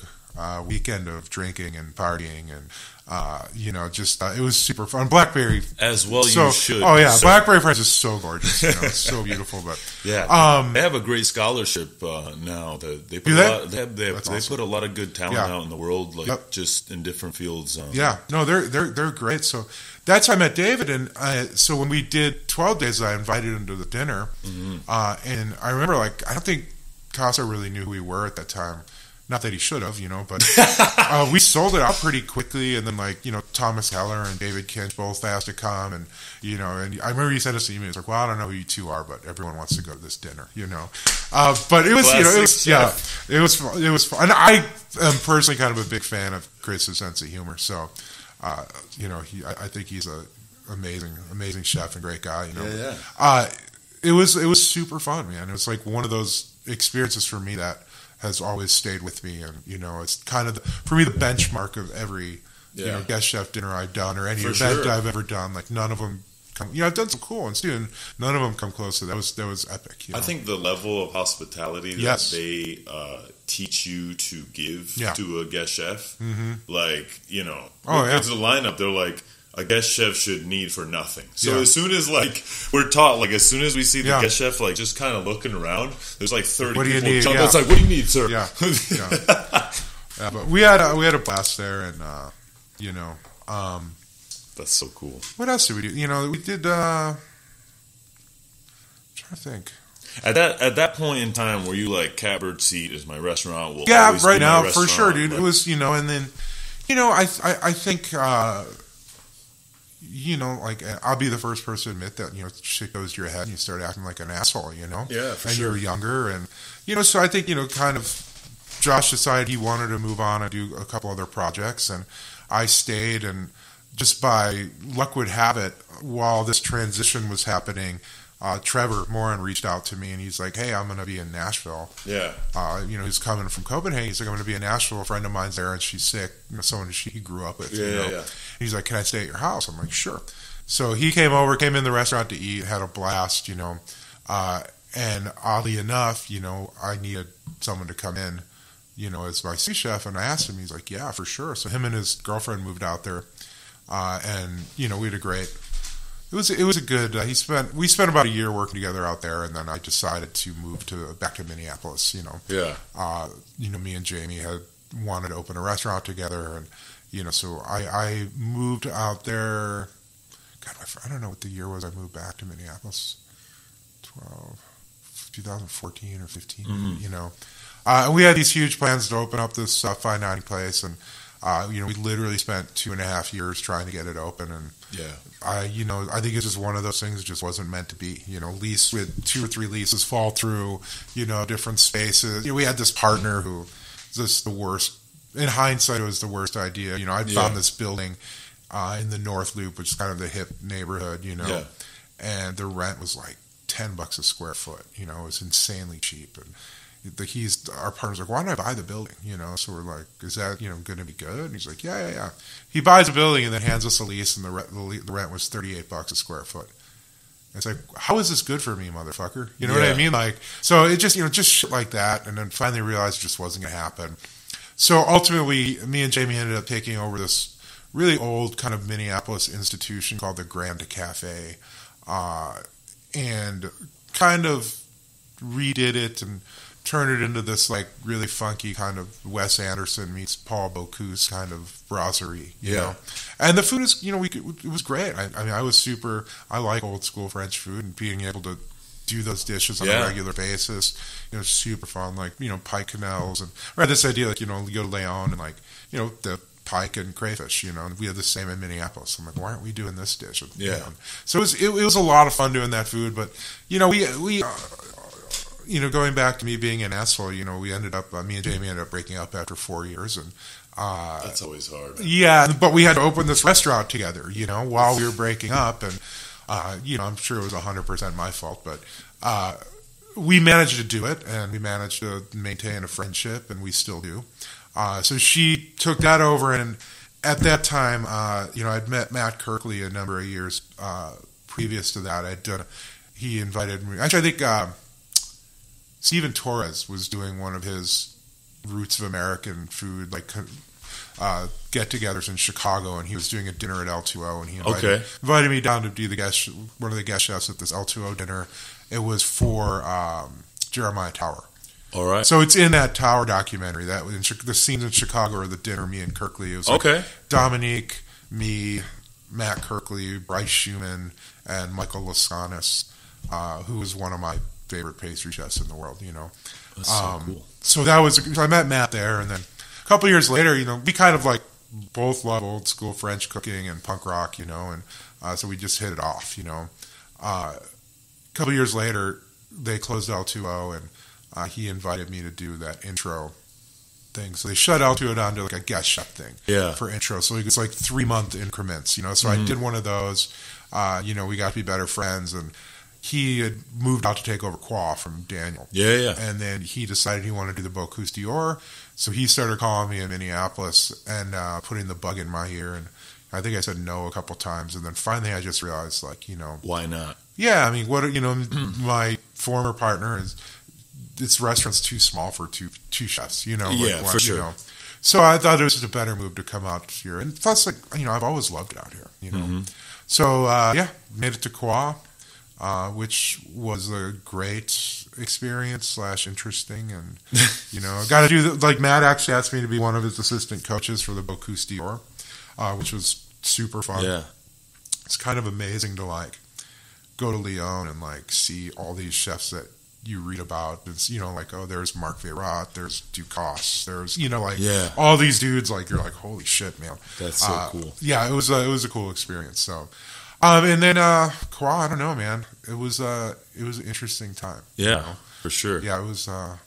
weekend of drinking and partying and. It was super fun. Blackberry as well. You should. Oh yeah, Blackberry Farms is so gorgeous. It's so beautiful. But they have a great scholarship now. They put they put a lot of good talent out in the world, just in different fields. No, they're great. So that's how I met David, and so when we did 12 days, I invited him to the dinner, and I remember I don't think Casa really knew who we were at that time. Not that he should have, but we sold it out pretty quickly. And then, Thomas Heller and David Kinch both asked to come. And, and I remember he sent us an email. He's like, well, I don't know who you two are, but everyone wants to go to this dinner, But it was, it was fun. And I am personally kind of a big fan of Chris's sense of humor. So, I think he's an amazing chef and great guy, It was super fun, man. It was like one of those experiences for me that has always stayed with me, and it's kind of for me the benchmark of every guest chef dinner I've done or any event I've ever done. Like none of them come. I've done some cool ones too, and none of them come close to that. That was epic. I think the level of hospitality that they teach you to give to a guest chef, to the lineup, they're like. A guest chef should need for nothing. So as soon as we're taught, as soon as we see the guest chef just kind of looking around, there's 30 what people. It's like, what do you need, sir? But we had a blast there, and that's so cool. What else did we do? We did. I'm trying to think. At that point in time, were you like Catbird Seat is my restaurant? Will right now for sure, dude. It was and then I think. I'll be the first person to admit that, shit goes to your head and you start acting like an asshole, Yeah, for and sure. You're younger and, so I think, kind of Josh decided he wanted to move on and do a couple other projects, and I stayed, and just by luck would have it, while this transition was happening, Trevor Morin reached out to me and he's like, hey, I'm going to be in Nashville. Yeah. He's coming from Copenhagen. He's like, I'm going to be in Nashville. A friend of mine's there and she's sick. Someone he grew up with. Yeah. He's like, can I stay at your house? I'm like, sure. So he came in the restaurant to eat, had a blast, and oddly enough, I needed someone to come in, as my sous chef. And I asked him, he's like, yeah, for sure. So him and his girlfriend moved out there. And, we had a great, it was a good, we spent about a year working together out there. And then I decided to move back to Minneapolis, Yeah. Me and Jamie had wanted to open a restaurant together, and so I moved out there. God, I don't know what the year was. I moved back to Minneapolis, 2014 or 15. And we had these huge plans to open up this fine dining place, and we literally spent 2.5 years trying to get it open, and I think it's just one of those things that just wasn't meant to be. Lease with 2 or 3 leases fall through, different spaces. We had this partner who was just the worst. In hindsight, it was the worst idea. I'd found this building in the North Loop, which is kind of the hip neighborhood, and the rent was like $10 a square foot. It was insanely cheap. And our partner's like, why don't I buy the building? So we're like, is that, going to be good? And he's like, yeah. He buys a building and then hands us a lease, and the rent was $38 a square foot. It's like, how is this good for me, motherfucker? You know what I mean? So it just, just shit like that. And then finally realized it just wasn't going to happen. So ultimately, me and Jamie ended up taking over this really old kind of Minneapolis institution called the Grand Cafe, and kind of redid it and turned it into this like really funky kind of Wes Anderson meets Paul Bocuse kind of brasserie, you know. And the food is, it was great. I mean, I like old school French food, and being able to do those dishes on a regular basis, super fun. Like, pike canals, and I had this idea, like, you go to Leon and like, the pike and crayfish, and we had the same in Minneapolis. I'm like, why aren't we doing this dish? So it was a lot of fun doing that food, but we going back to me being an asshole, we ended up, me and Jamie ended up breaking up after 4 years, and that's always hard. Yeah, but we had to open this restaurant together, while we were breaking up, and I'm sure it was 100% my fault, but we managed to do it, and we managed to maintain a friendship, and we still do. So she took that over, and at that time, I'd met Matt Kirkley a number of years previous to that. He invited me. Actually, I think Steven Torres was doing one of his Roots of American Food, like get-togethers in Chicago, and he was doing a dinner at L2O, and he invited me down to be one of the guest chefs at this L2O dinner. It was for Jeremiah Tower. All right. So it's in that Tower documentary. That the scenes in Chicago are the dinner. Me and Kirkley. It was like Dominique, me, Matt Kirkley, Bryce Schumann, and Michael Lascanis, who was one of my favorite pastry chefs in the world. That's so cool. So I met Matt there, and then a couple years later, we kind of like both love old school French cooking and punk rock, and so we just hit it off. A couple years later, they closed L2O, and he invited me to do that intro thing. So they shut L2O down to like a guest chef thing for intro. So it was like 3-month increments, So I did one of those. We got to be better friends, and he had moved out to take over Qua from Daniel. And then he decided he wanted to do the Bocuse d'Or. So he started calling me in Minneapolis and putting the bug in my ear. And I think I said no a couple times. And then finally I just realized, like, why not? Yeah, I mean, my former partner is, this restaurant's too small for two chefs, for sure. So I thought it was just a better move to come out here. And plus, like, I've always loved it out here, So, made it to Qua. Which was a great experience / interesting, and got to do like Matt actually asked me to be one of his assistant coaches for the Bocuse d'Or, which was super fun. It's kind of amazing to like go to Lyon and like see all these chefs that you read about. It's like, there's Marc Veyrat, there's Ducasse, there's all these dudes, like you're like, holy shit, man, that's so cool. It was a cool experience. So. And then Qua, I don't know, man. It was an interesting time. For sure. Yeah, it was. I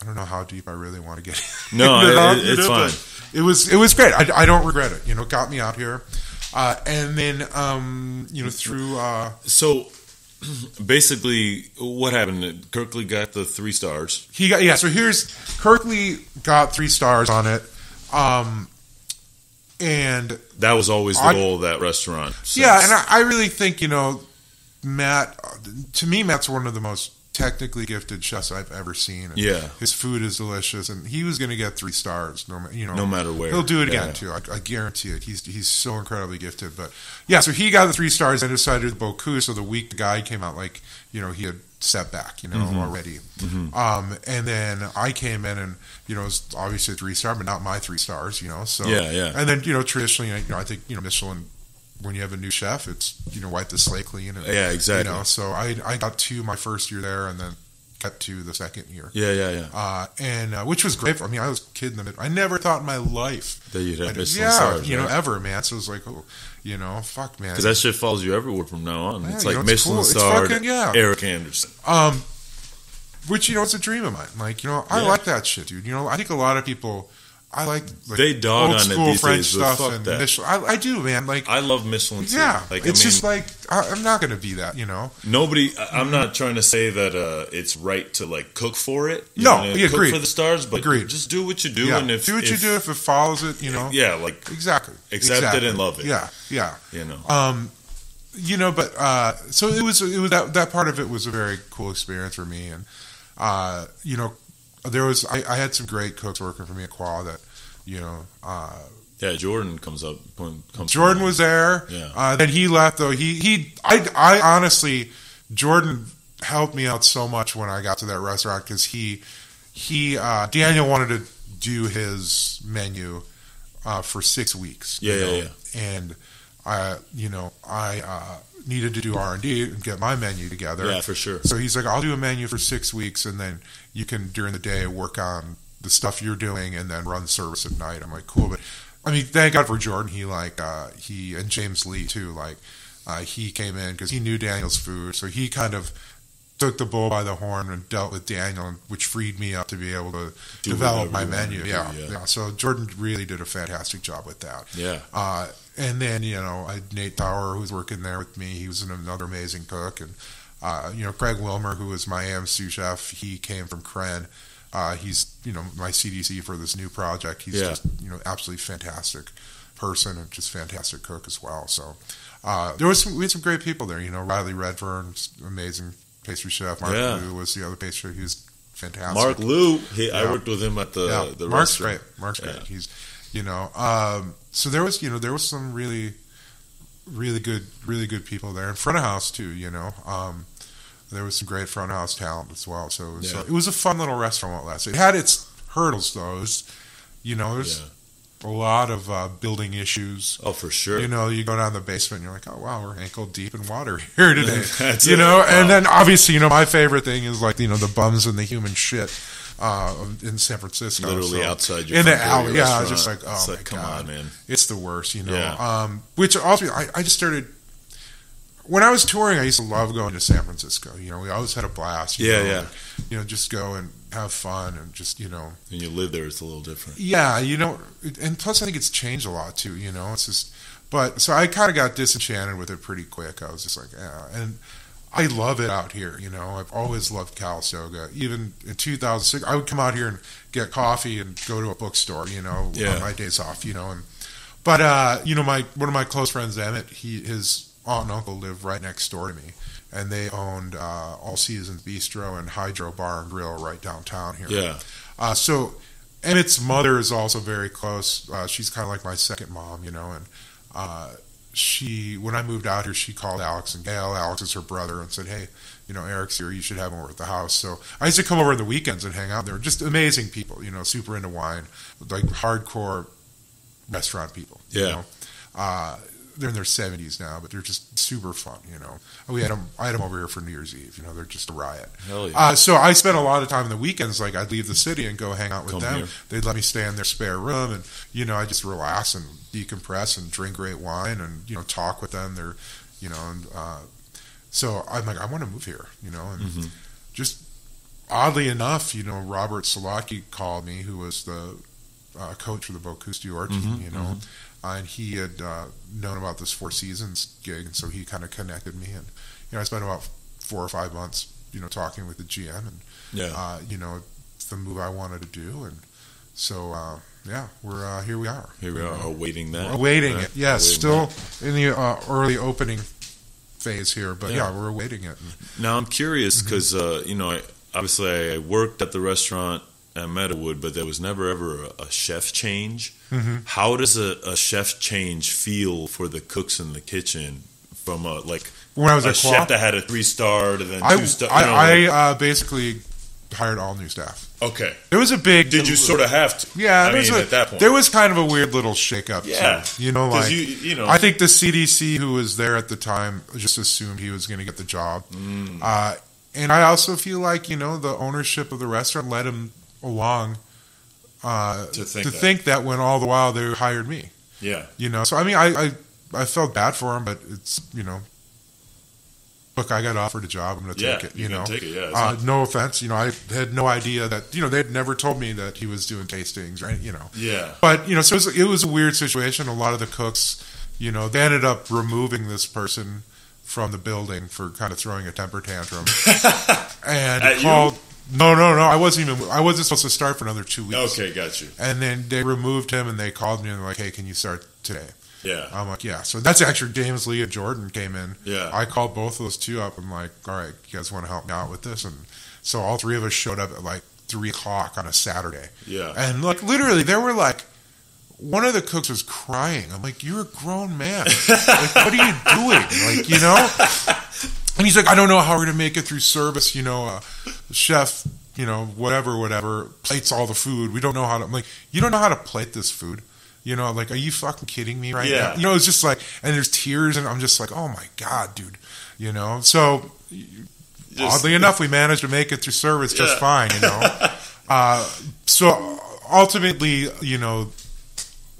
don't know how deep I really want to get. No, it's fine. It was great. I don't regret it. It got me out here, and then through. So basically, what happened? Kirkley got the 3 stars. So Kirkley got 3 stars on it. And that was always the goal of that restaurant. And I really think, Matt, to me, Matt's one of the most technically gifted chefs I've ever seen. And his food is delicious, and he was going to get 3 stars, no matter where. He'll do it again, too. I guarantee it. He's so incredibly gifted. But, so he got the 3 stars and decided to Bocuse. So the week the guide came out, like, he had set back, already. And then I came in and, it was obviously a 3-star, but not my 3 stars, so. And then, traditionally, I think, Michelin, when you have a new chef, it's, wipe the slate clean. And, exactly. So I got 2 my first year there, and then got 2 the second year. And which was great. I mean, I was kidding them. I never thought in my life that you'd have Michelin stars, ever, man. So it was like, fuck, man. Because that shit follows you everywhere from now on. It's like it's Michelin cool. star, Erik Anderson. Which, it's a dream of mine. Like, I like that shit, dude. I think a lot of people, I like they dog old on school it these French days, stuff fuck and that. Michelin. I do, man. Like, I love Michelin too. Like, it's just like, I'm not going to be that, Nobody, I'm not trying to say that it's right to like cook for it. Agreed. Cook for the stars, but agreed. Just do what you do. And do what you do if it follows it, like exactly. Accept it and love it. But so it was that part of it was a very cool experience for me, and there was I had some great cooks working for me at Qua that Yeah, Jordan comes up. Jordan was there. Yeah. Then he left though. I honestly, Jordan helped me out so much when I got to that restaurant because Daniel wanted to do his menu for 6 weeks. Yeah. And I needed to do R&D and get my menu together. Yeah, for sure. So he's like, I'll do a menu for 6 weeks, and then you can during the day work on the stuff you're doing, and then run service at night. I'm like, cool, but I mean, thank God for Jordan. He and James Lee too. He came in because he knew Daniel's food, so he kind of took the bull by the horn and dealt with Daniel, which freed me up to be able to develop my menu. Yeah. So Jordan really did a fantastic job with that. Yeah. And then, I had Nate Tower, who was working there with me. He was another amazing cook. And, Craig Wilmer, who was my AM sous chef, he came from Kren. He's, my CDC for this new project. He's just, absolutely fantastic person and just fantastic cook as well. So we had some great people there. Riley Redfern, amazing pastry chef. Mark Lou was the other pastry chef. He was fantastic. Mark Lou, I worked with him at the Mark's restaurant. great. Mark's great. He's, so there was some really good people there. And front of house too, there was some great front of house talent as well. So it was a fun little restaurant, won't last. It had its hurdles though. There's a lot of building issues. Oh, for sure. You go down the basement and you're like, oh wow, we're ankle deep in water here today. Wow. And then obviously, my favorite thing is the bums and the human shit in San Francisco. Literally outside your in the alley. Yeah, I was just like, it's my come God. on, man. It's the worst, Yeah. Which also, I just started, when I was touring, I used to love going to San Francisco. We always had a blast. Just go and have fun and just, When you live there, it's a little different. Yeah, and plus I think it's changed a lot too, it's just, so I kind of got disenchanted with it pretty quick. I was just like, yeah, and I love it out here, I've always loved Calistoga. Even in 2006, I would come out here and get coffee and go to a bookstore, on my days off, But one of my close friends, Emmett, his aunt and uncle live right next door to me, and they owned All Seasons Bistro and Hydro Bar and Grill right downtown here. Yeah. So Emmett's mother is also very close. She's kind of like my second mom, and when I moved out here, she called Alex and Gail. Alex is her brother, and said, hey, Erik's here. You should have him over at the house. So I used to come over on the weekends and hang out. They were just amazing people, super into wine, like hardcore restaurant people. Yeah. They're in their 70s now, but they're just super fun, I had them over here for New Year's Eve, they're just a riot. Hell yeah. So I spent a lot of time in the weekends, I'd leave the city and go hang out with them. Here. They'd let me stay in their spare room, and, I just relax and decompress and drink great wine and, talk with them. They're, so I'm like, I want to move here, and just oddly enough, Robert Salotki called me, who was the coach for the Bocuse d'Or team, and he had known about this Four Seasons gig, and so he kind of connected me, and I spent about 4 or 5 months, talking with the GM, and the move I wanted to do, and so we're here. We are awaiting that. Awaiting it, yes. Still in the early opening phase here, but we're awaiting it. Now I'm curious because obviously I worked at the restaurant at Meadowood, but there was never ever a chef change. How does a chef change feel for the cooks in the kitchen from when I was a chef that had a 3-star to then 2-star? I basically hired all new staff. Okay. It was a big... Did you sort of have to? Yeah. at that point. There was kind of a weird little shakeup. Yeah. Too. I think the CDC who was there at the time just assumed he was going to get the job. And I also feel like, the ownership of the restaurant led him along to think that when all the while they hired me. Yeah. So I mean, I felt bad for him, but it's, look, I got offered a job. I'm going to take it. Take it. Yeah. No offense. I had no idea that they'd never told me that he was doing tastings, right? Yeah. But so it was a weird situation. A lot of the cooks, they ended up removing this person from the building for kind of throwing a temper tantrum, and called. No. I wasn't supposed to start for another 2 weeks. Okay, got you. And then they removed him, and they called me and they're like, "Hey, can you start today?" Yeah. I'm like, "Yeah." So that's actually James Lee and Jordan came in. Yeah. I called both of those two up. I'm like, "All right, you guys want to help me out with this?" And so all three of us showed up at 3:00 on a Saturday. Yeah. And literally, there were one of the cooks was crying. I'm like, you're a grown man. Like, what are you doing? Like, you know? And he's like, I don't know how we're going to make it through service. You know, chef, you know, whatever, plates all the food. We don't know how to. I'm like, you don't know how to plate this food? You know, like, are you fucking kidding me right now? You know, it's just like, and there's tears, and I'm just like, oh my God, dude. You know, so oddly enough, we managed to make it through service just fine, you know. So ultimately, you know,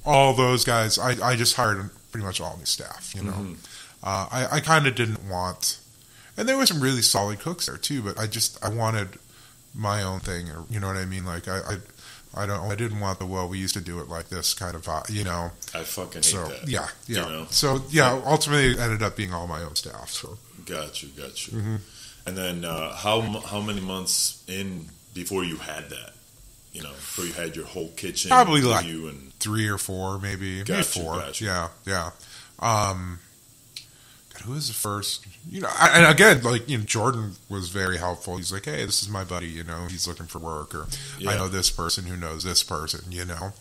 all those guys, I just hired pretty much all new staff, you know. Mm-hmm. I kind of didn't want, and there were some really solid cooks there too, but I wanted my own thing, or you know what I mean? Like I didn't want the, well, we used to do it like this kind of, you know. I fucking hate that. Yeah. You know? So ultimately it ended up being all my own staff. So got you. Mm-hmm. And then how many months in before you had that? You know, before you had your whole kitchen? Probably like 3 or 4, maybe. Maybe 4. Gotcha. Yeah. God, who was the first? You know, and again, like, you know, Jordan was very helpful. He's like, hey, this is my buddy, you know, he's looking for work, or I know this person who knows this person, you know.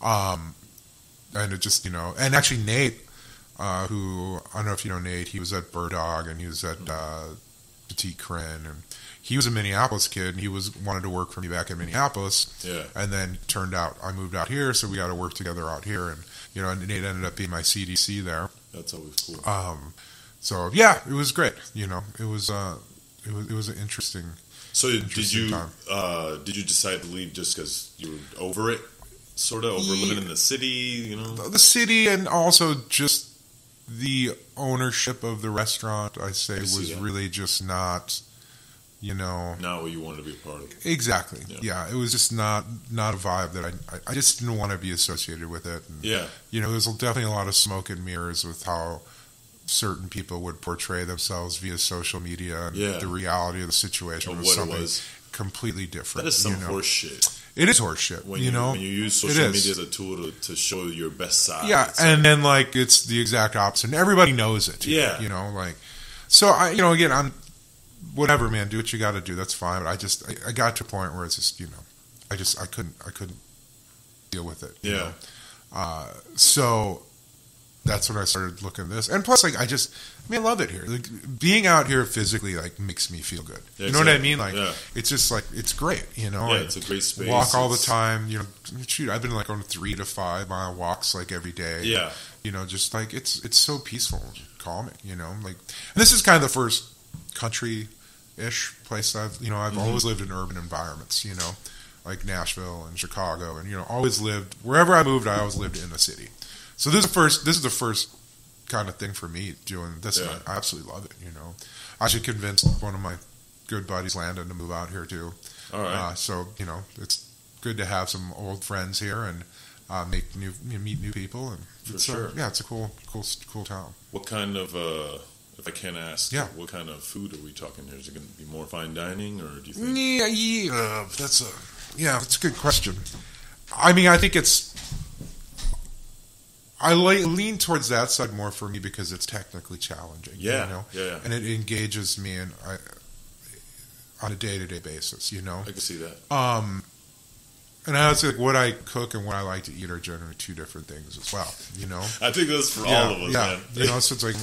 And it just, you know, and actually Nate, who, I don't know if you know Nate, he was at Bird Dog, and he was at Petite Crane, and he was a Minneapolis kid, and he wanted to work for me back in Minneapolis. Yeah. And then turned out I moved out here, so we got to work together out here, and you know, and Nate ended up being my CDC there. That's always cool. So yeah, it was great. You know, it was an interesting. So did you decide to leave just because you were over it, sort of over living in the city? You know, the city, and also just the ownership of the restaurant. I say was really just not. You know, not what you wanted to be a part of. Exactly. Yeah, it was just not a vibe that I just didn't want to be associated with it. And, you know, there's definitely a lot of smoke and mirrors with how certain people would portray themselves via social media, and the reality of the situation was something completely different. That is some horse shit. It is horse shit. When you use social media as a tool to show your best side. Yeah, and then like it's the exact opposite. And everybody knows it. Yeah. You know, like, so again, I'm. Whatever, man, do what you got to do. That's fine. But I got to a point where it's just, you know, I couldn't deal with it. Yeah. So that's when I started looking at this. And plus, like, I love it here. Like, being out here physically, like, makes me feel good. Yeah, you know what I mean? Like, it's just like, it's great, you know? Yeah, it's a great space. Walk all the time, you know, shoot, I've been like on 3 to 5 mile walks like every day. Yeah. You know, just like, it's so peaceful and calming, you know? Like, and this is kind of the first country-ish place I've always lived in urban environments, you know, like Nashville and Chicago, and, you know, always lived, wherever I moved, I always lived in the city. So this is the first kind of thing for me doing this, and I absolutely love it, you know. I actually convinced one of my good buddies, Landon, to move out here too. All right. So, you know, it's good to have some old friends here and meet new people, and it's a cool town. What kind of if I can ask, what kind of food are we talking here? Is it going to be more fine dining, or do you think? That's a good question. I mean, I think I lean towards that side more for me because it's technically challenging. Yeah, you know? Yeah. And it engages me on a day-to-day basis, you know? I can see that. And I would say, like, what I cook and what I like to eat are generally two different things as well, you know? I think that's for all of us, man. You know, so it's like,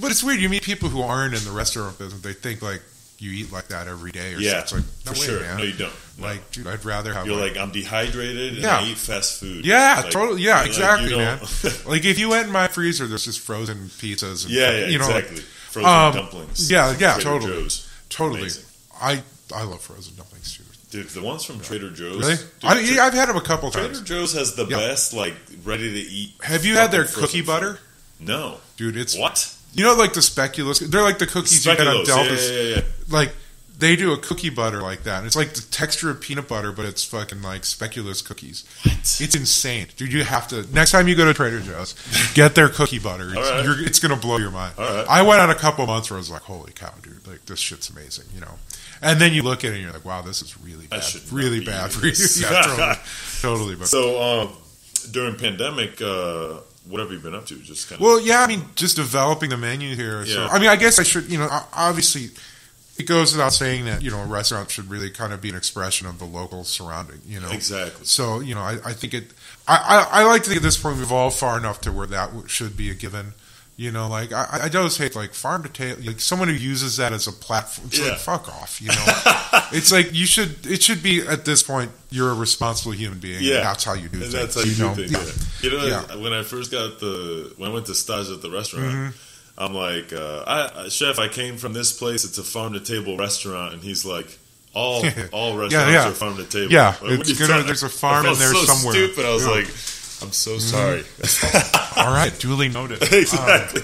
but it's weird. You meet people who aren't in the restaurant business. They think, like, you eat like that every day or something. It's like, no way, sure. Man. No, you don't. No. Like, dude, I'd rather have... You're like, I'm dehydrated and I eat fast food. Yeah, like, totally. Yeah, exactly, man. Like, if you went in my freezer, there's just frozen pizzas. And, you know, exactly. Frozen dumplings. Yeah, Trader totally. Joe's. Totally. Amazing. I love frozen dumplings, too. Dude, the ones from Trader Joe's. Really? I've had them a couple times. Trader Joe's has the best, like, ready-to-eat. Have you had their cookie butter? No. Dude, it's... What? You know, like the speculoos? They're like the cookies you get on Delta's. Yeah. Like, they do a cookie butter like that. It's like the texture of peanut butter, but it's fucking like speculoos cookies. What? It's insane. Dude, you have to... Next time you go to Trader Joe's, get their cookie butter. It's going to blow your mind. All right. I went on a couple months where I was like, holy cow, dude. Like, this shit's amazing, you know? And then you look at it and you're like, wow, this is really bad. Really bad for you. Yeah, totally. But. So, during pandemic, what have you been up to? Just kind of... Well, yeah, I mean, just developing the menu here. So, I mean, I guess I should, you know, obviously, it goes without saying that, a restaurant should really kind of be an expression of the local surrounding, Exactly. So, I think I like to think at this point we've evolved far enough to where that should be a given. Like I always hate like farm to table, like someone who uses that as a platform. It's like, fuck off, It's like it should be at this point, you're a responsible human being. Yeah. And that's how you do things. That's how you do things. When I first when I went to stage at the restaurant, I'm like, chef, I came from this place. It's a farm to table restaurant. And he's like, all restaurants are farm to table. Yeah. There's a farm in there somewhere. Stupid. I was like, I'm so sorry. All right, duly noted. Exactly.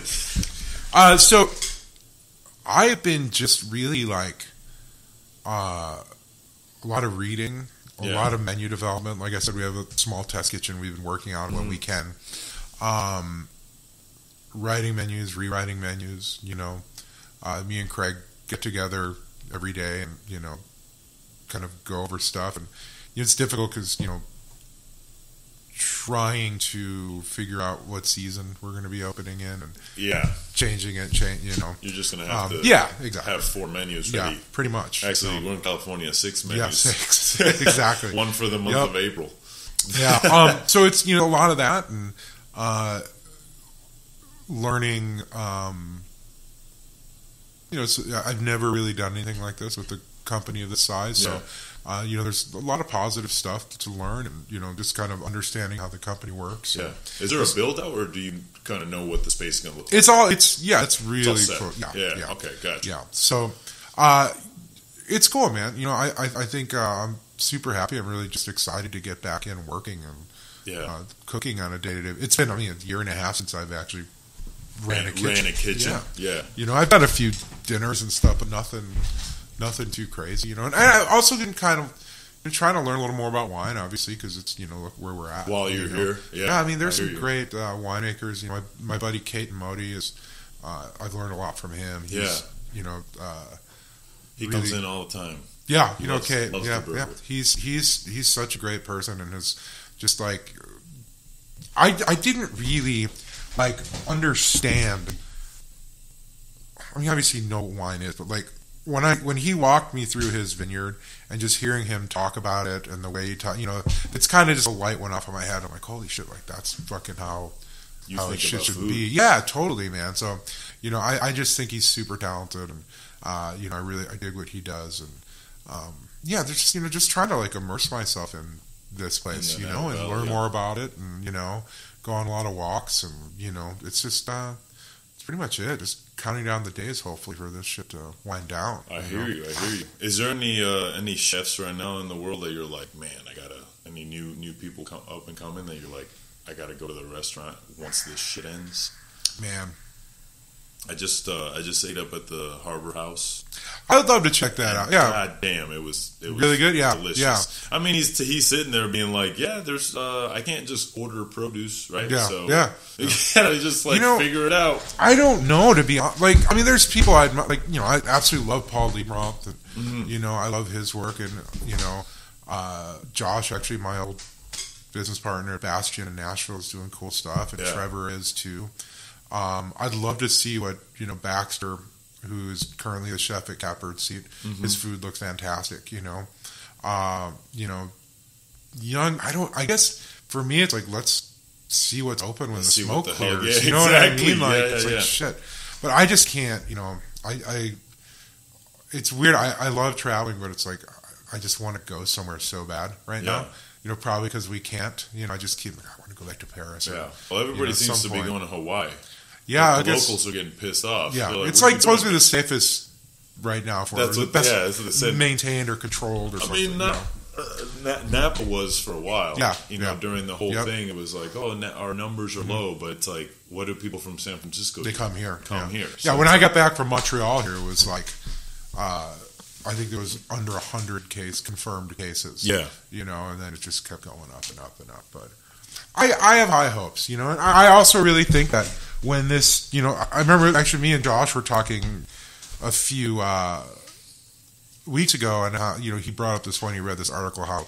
So I have been just really like a lot of reading, a lot of menu development. Like I said, we have a small test kitchen we've been working on when we can. Writing menus, rewriting menus. Me and Craig get together every day and kind of go over stuff. And it's difficult because trying to figure out what season we're going to be opening in and changing it. You're just going to have to exactly. have 4 menus ready. Yeah, pretty much. Actually, we're in California, 6 menus. Yeah, 6. Exactly. One for the month of April. Yeah. So it's a lot of that and learning. I've never really done anything like this with a company of this size, so. There's a lot of positive stuff to learn, and just kind of understanding how the company works. Yeah, is there a build out, or do you kind of know what the space is going to look like? It's really cool. Yeah. Okay, gotcha. Yeah, so it's cool, man. I think I'm super happy. I'm really just excited to get back in working and cooking on a day-to-day. It's been a year and a half since I've actually ran a kitchen. Yeah. I've had a few dinners and stuff, but nothing too crazy, And I also been kind of trying to learn a little more about wine, obviously, because it's where we're at. While you're here, there's some great winemakers. My buddy Kate and Modi is. I've learned a lot from him. He's, he really, comes in all the time. Yeah, Kate. Yeah. He's such a great person, and is just like I didn't really like understand. Obviously, you know what wine is, but like. When he walked me through his vineyard and just hearing him talk about it and the way he talk, it's kind of just a light went off in my head. I'm like, holy shit, like that's fucking how it should be. Yeah, totally, man. So, I just think he's super talented, and I dig what he does, and there's just just trying to like immerse myself in this place, and learn more about it, and go on a lot of walks, and it's just it's pretty much it. Just counting down the days, hopefully, for this shit to wind down. I hear you. Is there any chefs right now in the world that you're like, man, any new people up and coming that you're like, I gotta go to the restaurant once this shit ends? Man, I just ate up at the Harbor House. I would love to check that out. Yeah, god damn, it was really good. Yeah, delicious. Yeah. He's sitting there being like, there's I can't just order produce, right? Yeah, so yeah. You gotta just figure it out. I don't know, to be honest. There's people I absolutely love Paul Liebrandt, and I love his work, and Josh, actually my old business partner at Bastion in Nashville, is doing cool stuff, and Trevor is too. I'd love to see what Baxter, who's currently the chef at Catbird Seat, his food looks fantastic. Young. I guess for me, it's like let's see what's open when the smoke clears. Yeah, what I mean? Like shit. But I just can't. It's weird. I love traveling, but it's like I just want to go somewhere so bad right now. Probably because we can't. I just keep. I want to go back to Paris. Yeah. Well, everybody seems to be going to Hawaii. Yeah, the locals are getting pissed off. Yeah, it's supposed to be the safest right now for the best maintained or controlled or something. Napa was for a while. Yeah, during the whole thing, it was like, our numbers are low, but it's like, what do people from San Francisco do? They come here. Here. So when I got back from Montreal here, it was like, I think there was under 100 confirmed cases. Yeah. And then it just kept going up and up and up. But I have high hopes, and I also really think that when this, I remember actually me and Josh were talking a few weeks ago, and how, he brought up this one, he read this article how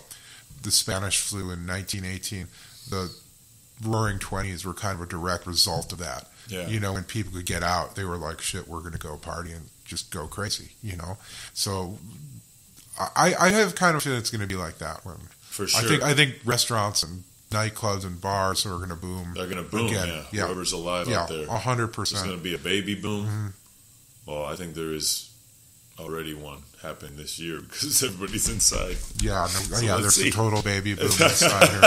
the Spanish flu in 1918, the Roaring '20s were kind of a direct result of that. Yeah. When people could get out, they were like, shit, we're going to go party and just go crazy, you know. So I have kind of a feeling it's going to be like that. When for sure, I think restaurants and nightclubs and bars are going to boom. They're going to boom. Again. Yeah. Whoever's alive out there, 100%. There's going to be a baby boom. Mm-hmm. Well, I think there is already one happening this year because everybody's inside. Yeah, there's see. a total baby boom inside here.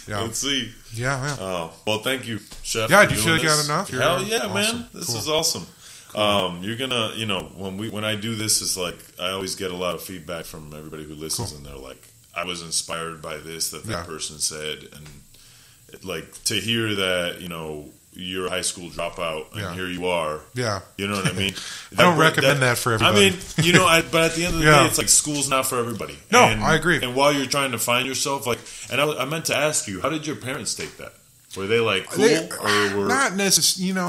Yeah. Let's see. Yeah. Oh, well, thank you, Chef. Yeah, do you feel like you had enough? Hell yeah, awesome. Man. This is awesome. Cool. You're gonna, when I do this, it's like I always get a lot of feedback from everybody who listens, and they're like, I was inspired by this that person said, and like to hear that, you're a high school dropout, and here you are. Yeah. You know what I mean? I don't recommend that for everybody. I mean, but at the end of the day, it's like school's not for everybody. No, I agree. And while you're trying to find yourself, and I meant to ask you, how did your parents take that? Were they like cool? Or were... Not necessarily,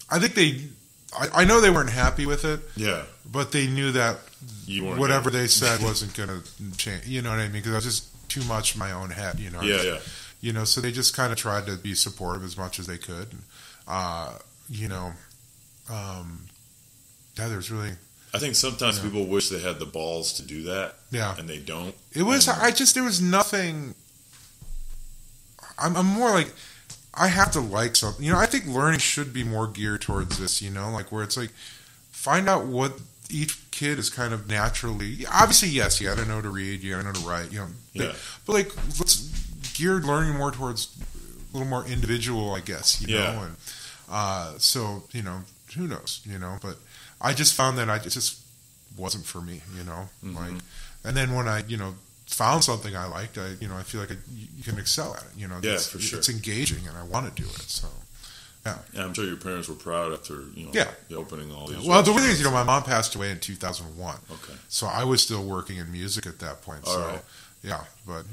I think I know they weren't happy with it. Yeah. But they knew that whatever they said wasn't going to change. You know what I mean? Because I was just too much in my own head, Yeah. So they just kind of tried to be supportive as much as they could. There's really... I think sometimes people wish they had the balls to do that. Yeah. And they don't. It was... there was nothing... I'm more like... I have to like something. I think learning should be more geared towards this, where it's like, find out what each kid is kind of naturally... Obviously, yes, you got to know to read, you got to know to write, But let's gear learning more towards a little more individual, I guess, know? And so, who knows, But I just found that it just wasn't for me, Mm-hmm. And then when I, found something I liked, I feel like you can excel at it. For sure. It's engaging, and I want to do it. So, yeah. I'm sure your parents were proud after opening all these. Well, the thing is, my mom passed away in 2001. Okay. So I was still working in music at that point. All right. Yeah, but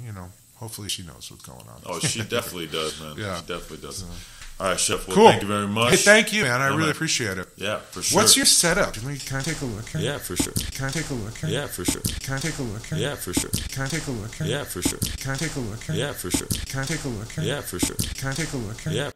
hopefully she knows what's going on. Oh, she definitely does, man. Yeah, she definitely does. All right, Chef. Well, cool. Thank you very much. Hey, thank you, man. I really appreciate it. Yeah, for sure. What's your setup? Can I take a look here? Yeah, for sure. Can I take a look here? Yeah, for sure. Can I take a look here? Yeah, for sure. Can I take a look here? Yeah, for sure. Can I take a look here? Yeah, for sure. Can I take a look here? Yeah, for sure. Can I take a look here? Yeah.